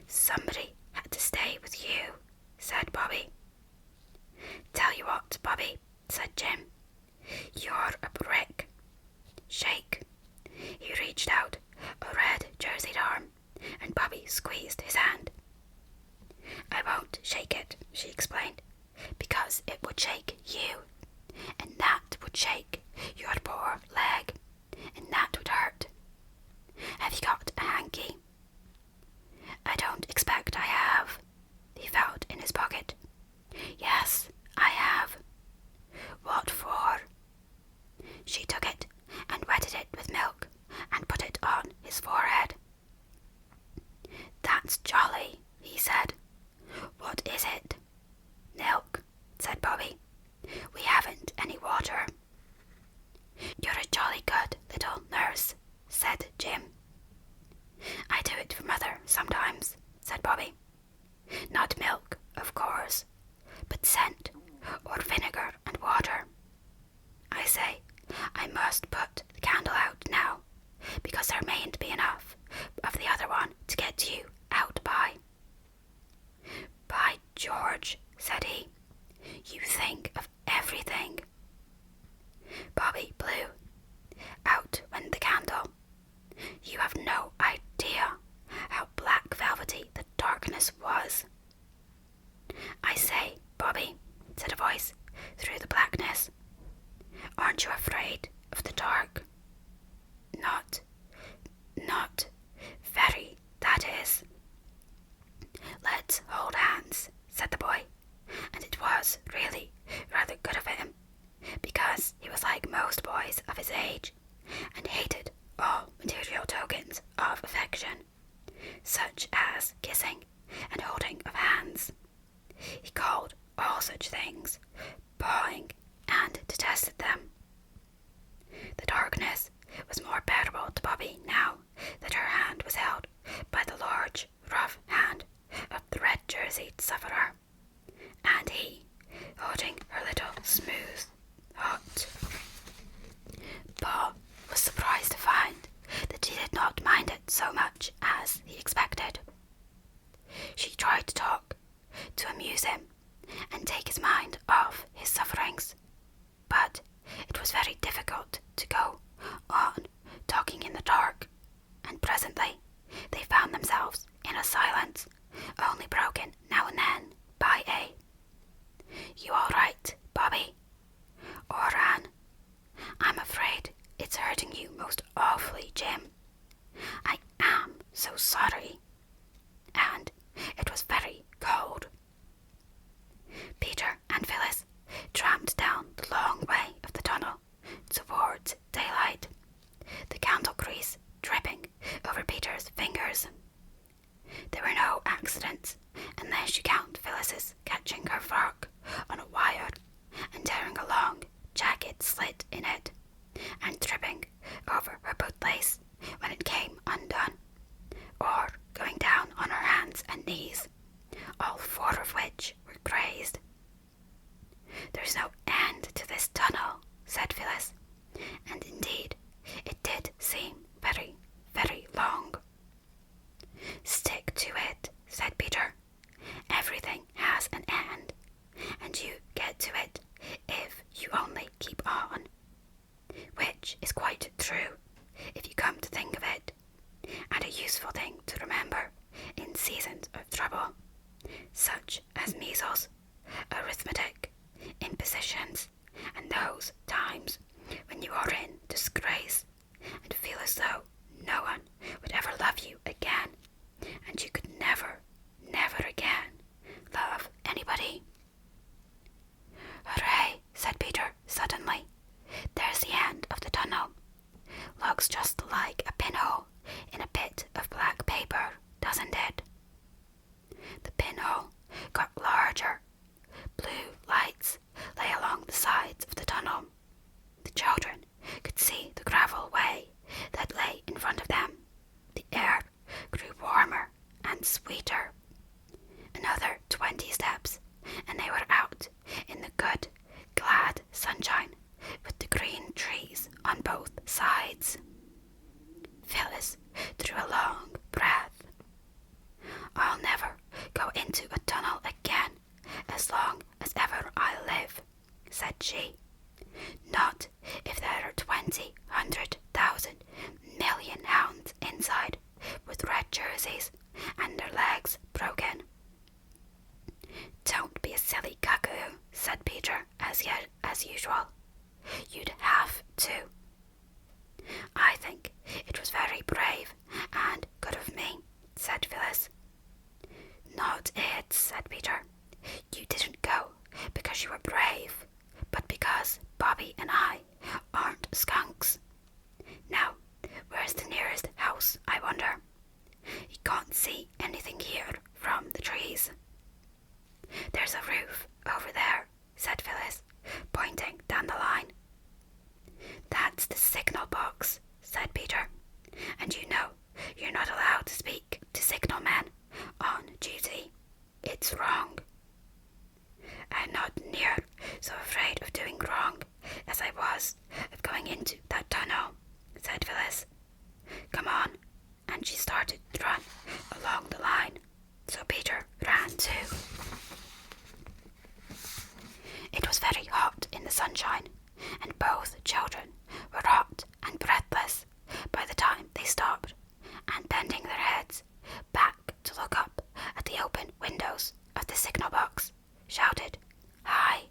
"Somebody had to stay with you," said Bobby. "Tell you what, Bobby," said Jim. "You're a brick. Shake." He reached out a red jerseyed arm, and Bobby squeezed his hand. "I won't shake it," she explained, "because it would shake you, and that would shake your poor leg, and that would hurt. Have you got a hanky?" "I don't expect I have." He felt in his pocket. "Yes, I have." "What for?" She took it and wetted it with milk and put it on his forehead. "That's jolly," he said. "What is it?" "Milk," said Bobby. "We haven't any water." "You're a jolly good little nurse," said Jim. "I do it for Mother sometimes," said Bobby. "Not milk, of course, but scent or vinegar and water. I say, I must put the candle out now, because there mayn't be enough of the other one to get you out by." "By George," said he, "you think of everything." Bobby blew. Out went the candle. You have no idea how black velvety the darkness was. "I say, Bobby," said a voice through the blackness, "aren't you afraid of the dark?" Not very, that is." jerseyed sufferer, and he holding her little smooth hut. Paul was surprised to find that she did not mind it so much as he expected. She tried to talk, to amuse him, and take his mind off his sufferings, but it was very difficult to go on talking in the dark, and presently they found themselves in a silence, only broken now and then by a "You all right, Bobby?" or an "I'm afraid it's hurting you most awfully, Jim. I am so sorry." And it was very cold. Peter and Phyllis tramped down the long way of the tunnel towards daylight, the candle grease dripping over Peter's fingers. There were no accidents, unless you count Phyllis's catching her frock on a wire and tearing a long, jagged slit in it, and tripping over her bootlace when it came undone, or going down on her hands and knees, all four of which were grazed. "There's no end to this tunnel," said Phyllis, and indeed it did seem very, very long. "Stick to it," said Peter. "Everything has an end, and you get to it if you only keep on." Which is quite true, if you come to think of it, and a useful thing to remember in seasons of trouble, such as measles, arithmetic, impositions, and those times when you are in disgrace and feel as though no one would ever love you again, and you could never, never again love anybody. "Hooray," said Peter suddenly. "There's the end of the tunnel. Looks just like a pinhole in a bit of black paper, doesn't it?" The pinhole got larger. Blue lights lay along the sides of the tunnel. The children could see the gravel way that lay in front of them. The air grew warmer and sweeter. Another 20 steps, and they were out in the good, glad sunshine with the green trees on both sides. Phyllis drew a long breath. "I'll never go into a tunnel again as long as ever I live," said she. "Not if there are 20, 100,000 million hounds inside with red jerseys and their legs broken." "Don't be a silly cuckoo," said Peter, as usual. "You'd have to." "I think it was very brave and good of me," said Phyllis. "Not it," said Peter. "You didn't go because you were brave, but because Bobby and I aren't skunks. Now, where's the nearest house, I wonder? You can't see anything here from the trees." "There's a roof over there," said Phyllis, pointing down the line. "That's the signal box," said Peter. "And you know you're not allowed to speak to signal men on duty. It's wrong." "I'm not near so afraid of doing wrong as I was of going into that tunnel," said Phyllis. "Come on," and she started to run along the line, so Peter ran too. It was very hot in the sunshine, and both children were hot and breathless by the time they stopped, and bending their heads back to look up at the open windows of the signal box, shouted "Hi!"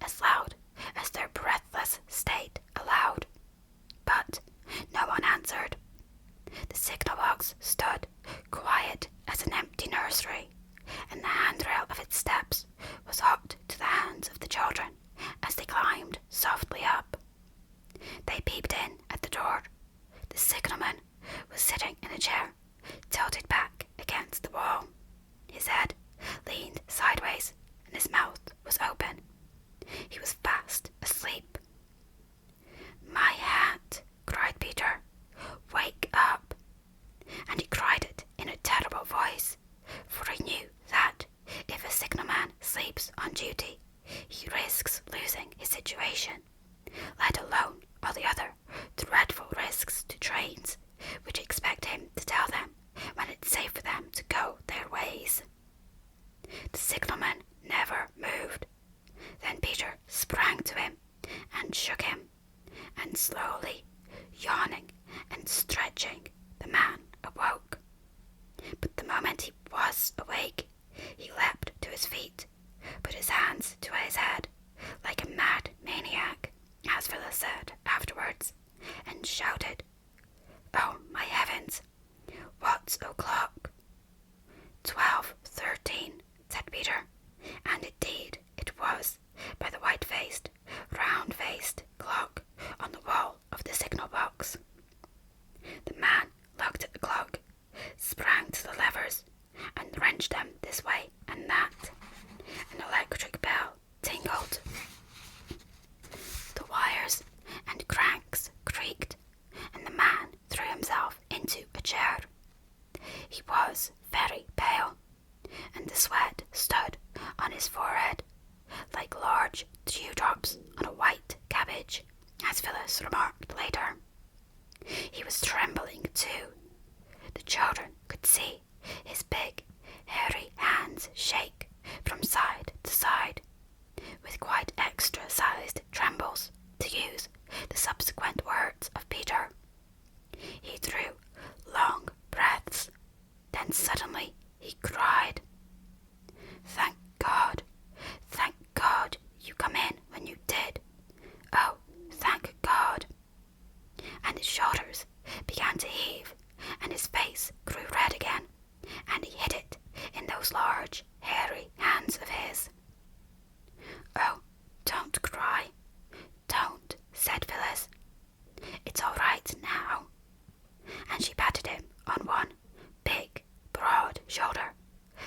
as loud as their breathless state allowed. But no one answered. awake, he leapt to his feet, put his hands to his head like a mad maniac, as Phyllis said afterwards, and shouted, "Oh, my heavens, what's o'clock?" 12:13, said Peter, and indeed it was, by the white-faced, round-faced clock on the wall of the signal box. The man looked at the clock, sprang to the levers, and wrenched them this way and that. An electric bell tingled. The wires and cranks creaked, and the man threw himself into a chair. He was very pale, and the sweat stood on his forehead like large dewdrops on a white cabbage, as Phyllis remarked later. He was trembling too. The children could see his big, hairy hands shake from side to side, with quite extra-sized trembles, to use the subsequent words of Peter. He drew long breaths. Then suddenly he cried, "Thank God you come in when you did. Oh, thank God." And his shoulders began to heave, and his face grew red again, and he hid it in those large, hairy hands of his. "Oh, don't cry, don't," said Phyllis. "It's all right now." And she patted him on one big, broad shoulder,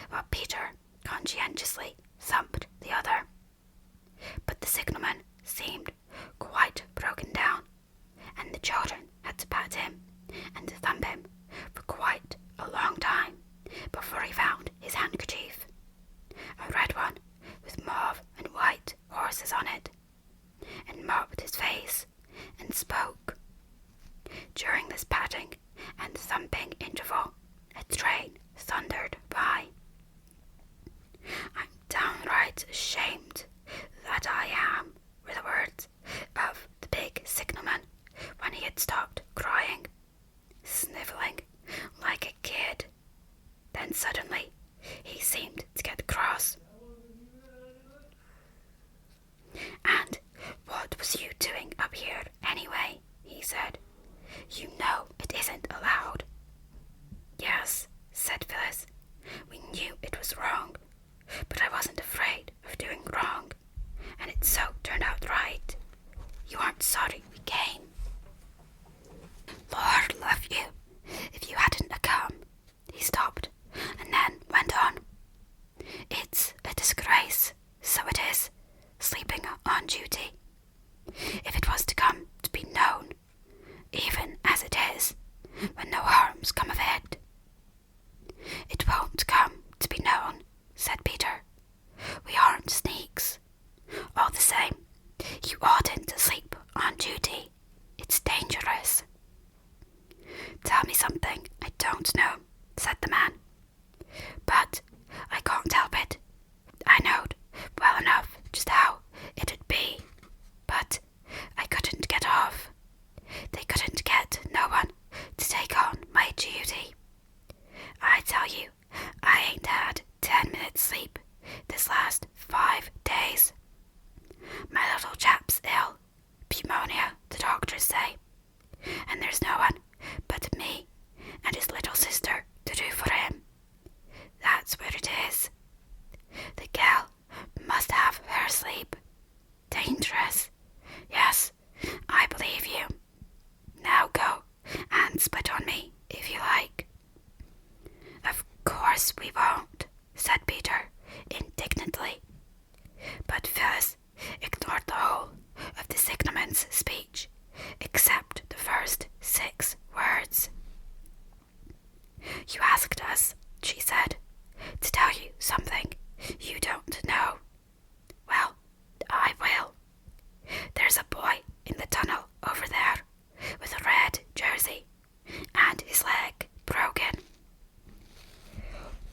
while Peter conscientiously thumped the other. But the signalman seemed quite broken down, and the children had to pat him and thump him for quite a long time before he found his handkerchief, a red one with mauve and white horses on it, and mopped his face and spoke. During this patting and thumping interval, a train thundered by. "I'm downright ashamed, that I am," were the words of the big signalman when he had stopped crying, snivelling like a kid. Then suddenly he seemed to get cross. "And what was you doing up here anyway?" he said. "You know it isn't allowed." "Yes," said Phyllis. "We knew it was wrong, but I wasn't afraid of doing wrong, and it so turned out right. You aren't sorry we came?" "Lord love you, if you hadn't a come." He stopped, and then went on. "It's a disgrace, so it is, sleeping on duty. If it was to come to be known, even as it is, when no harm's come of it." "It won't come to be known," said Peter. "We aren't sneaks. All the same, you oughtn't to sleep on duty. It's dangerous." "Tell me something I don't know," said the man. "But I can't help it. I knowed well enough just how it'd be, but I couldn't get off. They couldn't get no one to take on my duty. I tell you, I ain't had 10 minutes sleep this last 5 days. My little chap's ill, pneumonia, the doctors say, and there's no one but me and his little sister to do for him. That's where it is. The gal must have her sleep. Dangerous. Yes, I believe you. Now go and spit on me if you like." "Of course we won't," said Peter indignantly. But Phyllis ignored the whole of the signalman's speech, except the first 6 words. "You asked us," she said, "to tell you something you don't know. Well, I will. There's a boy in the tunnel over there with a red jersey and his leg broken."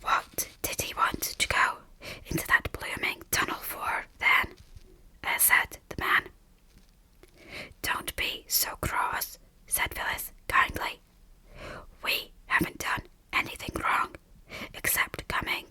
"What did he want to go into that blooming tunnel for, then?" said the man. "Don't be so cross," said Phyllis kindly. "We haven't done anything wrong except coming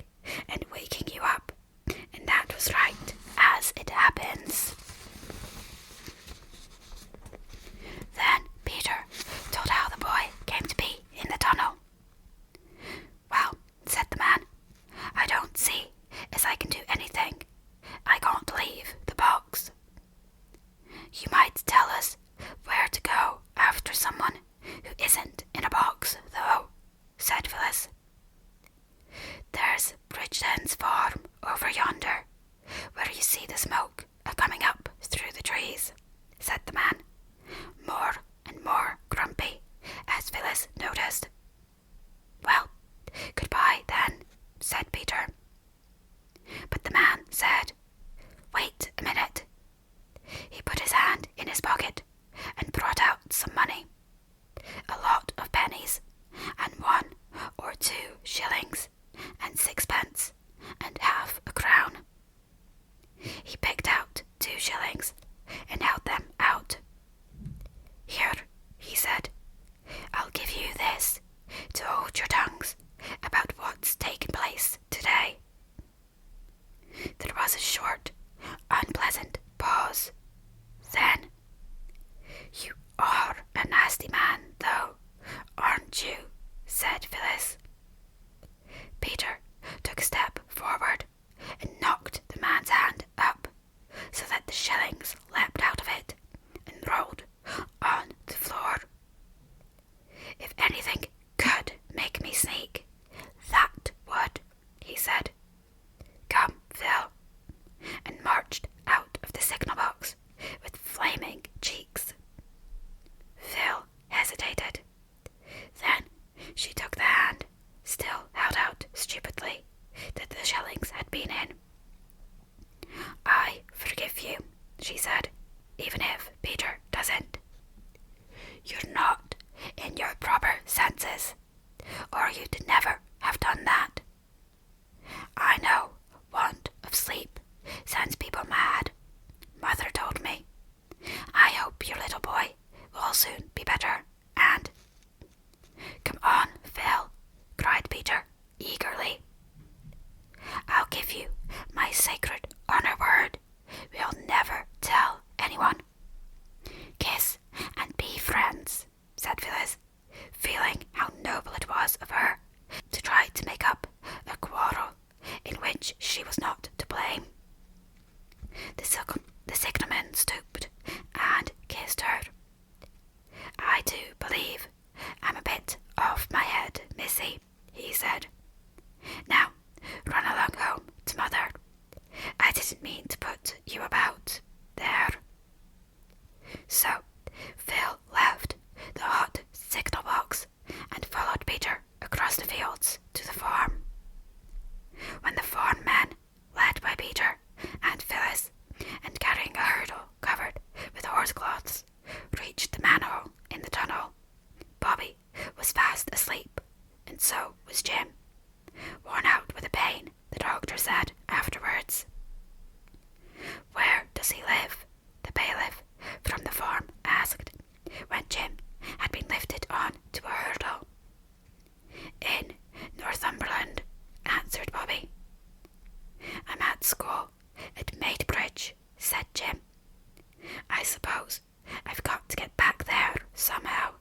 which she was not to blame. The signalman stooped and kissed her. "I do believe I'm a bit off my head, missy," he said. "Now, run along home to mother. I didn't mean to put you about there." So Phil left the hot signal box and followed Peter across the fields to the farm. When the farm men, led by Peter and Phyllis, and carrying a hurdle covered with horsecloths, reached the manhole in the tunnel, Bobby was fast asleep, and so was Jim, worn out with the pain, the doctor said afterwards. "Where does he live?" the bailiff from the farm asked, when Jim had been lifted on to a hurdle. "In Northumberland," answered Bobby. "I'm at school at Maidbridge," said Jim. "I suppose I've got to get back there somehow."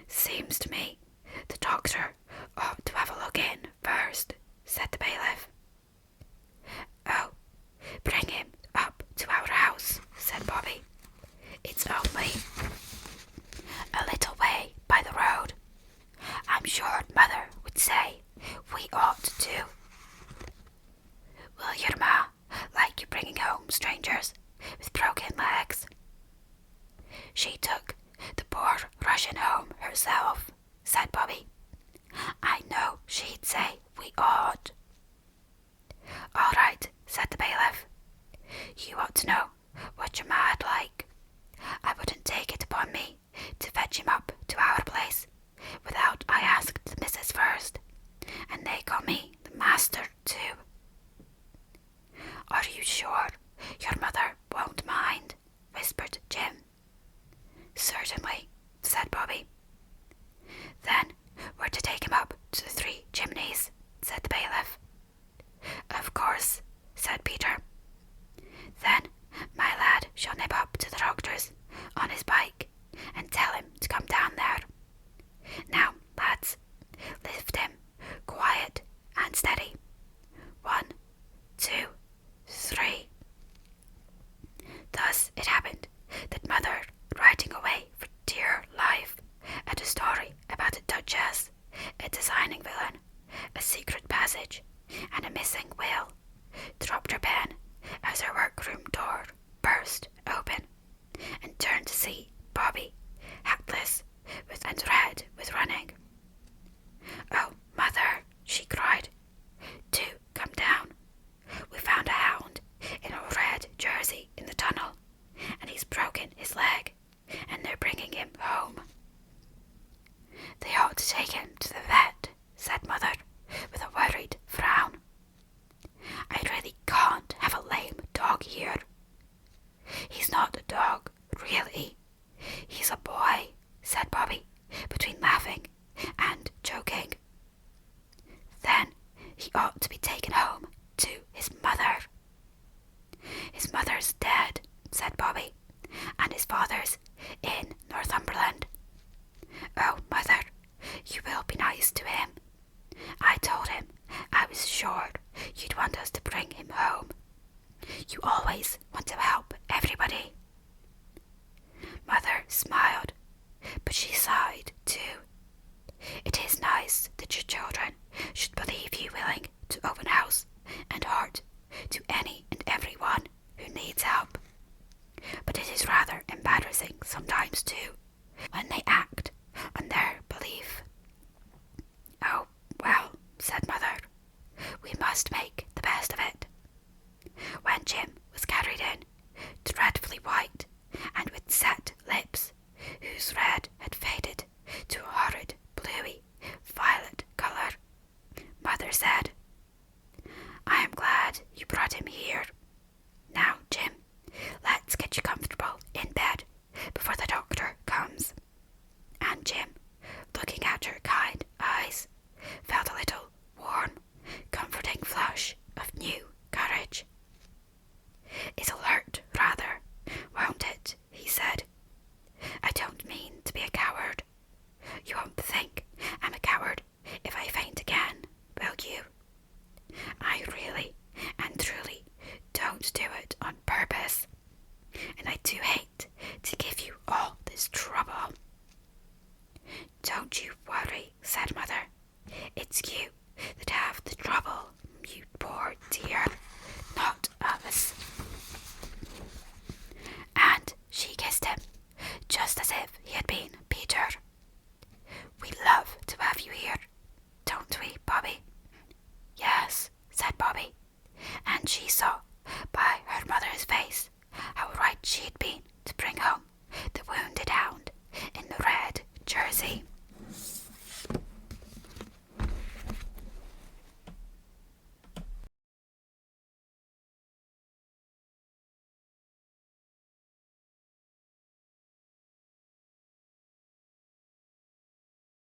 "Seems to me the doctor ought to have a look in first," said the bailiff. "Oh, bring him up to our house," said Bobby. "It's only a little way by the road. I'm sure mother would say we ought to." "Will your ma like you bringing home strangers with broken legs?" "She took the poor Russian home herself," said Bobby. "I know she'd say we ought." "All right," said the bailiff. "You ought to know what your ma'd like. I wouldn't take it upon me to fetch him up to our place without I asked the missus first, and they call me the master too." "Are you sure your mother won't mind?" whispered Jim. "Certainly," said Bobby. "Then we're to take him up to the Three Chimneys," said the bailiff. "Of course," said Peter. "Then my lad shall nip up to the doctor's on his bike and tell him to come down there. Now, lads, lift him, quiet and steady. 1, 2, 3. Thus it happened that mother, writing away for dear life at a story about a duchess, a designing villain, a secret passage, and a missing will, dropped her pen as her workroom door burst open, and turned to see Bobby, hatless and red with running. "Oh, mother," she cried, "do come down. We found a hound in a red jersey in the tunnel, and he's broken his leg, and they're bringing him home." "They ought to take him to the vet," said mother, with a worried frown. "I really can't have a lame dog here." "He's not a dog, really. He's a boy," said Bobby, between laughing and joking. "Then he ought to be taken home to his mother." "His mother's dead," said Bobby, "and his father's in Northumberland." "Oh, mother, you will be nice to him. I told him I was sure you'd want us to bring him home. You always want to help everybody." Mother smiled, but she sighed too. "It is nice that your children should believe you willing to open house and heart to any and every one who needs help. But it is rather embarrassing sometimes too, when they act on their belief." "Oh, well," said mother, "we must make the best of it." When Jim was carried in, dreadfully white and with set lips, whose red had faded to a horrid bluey violet colour, mother said, "I am glad you brought him here. Now, Jim, let's get you comfortable in bed before the doctor comes." And Jim, looking at her kind eyes, felt a little warm, comforting flush Poor dear.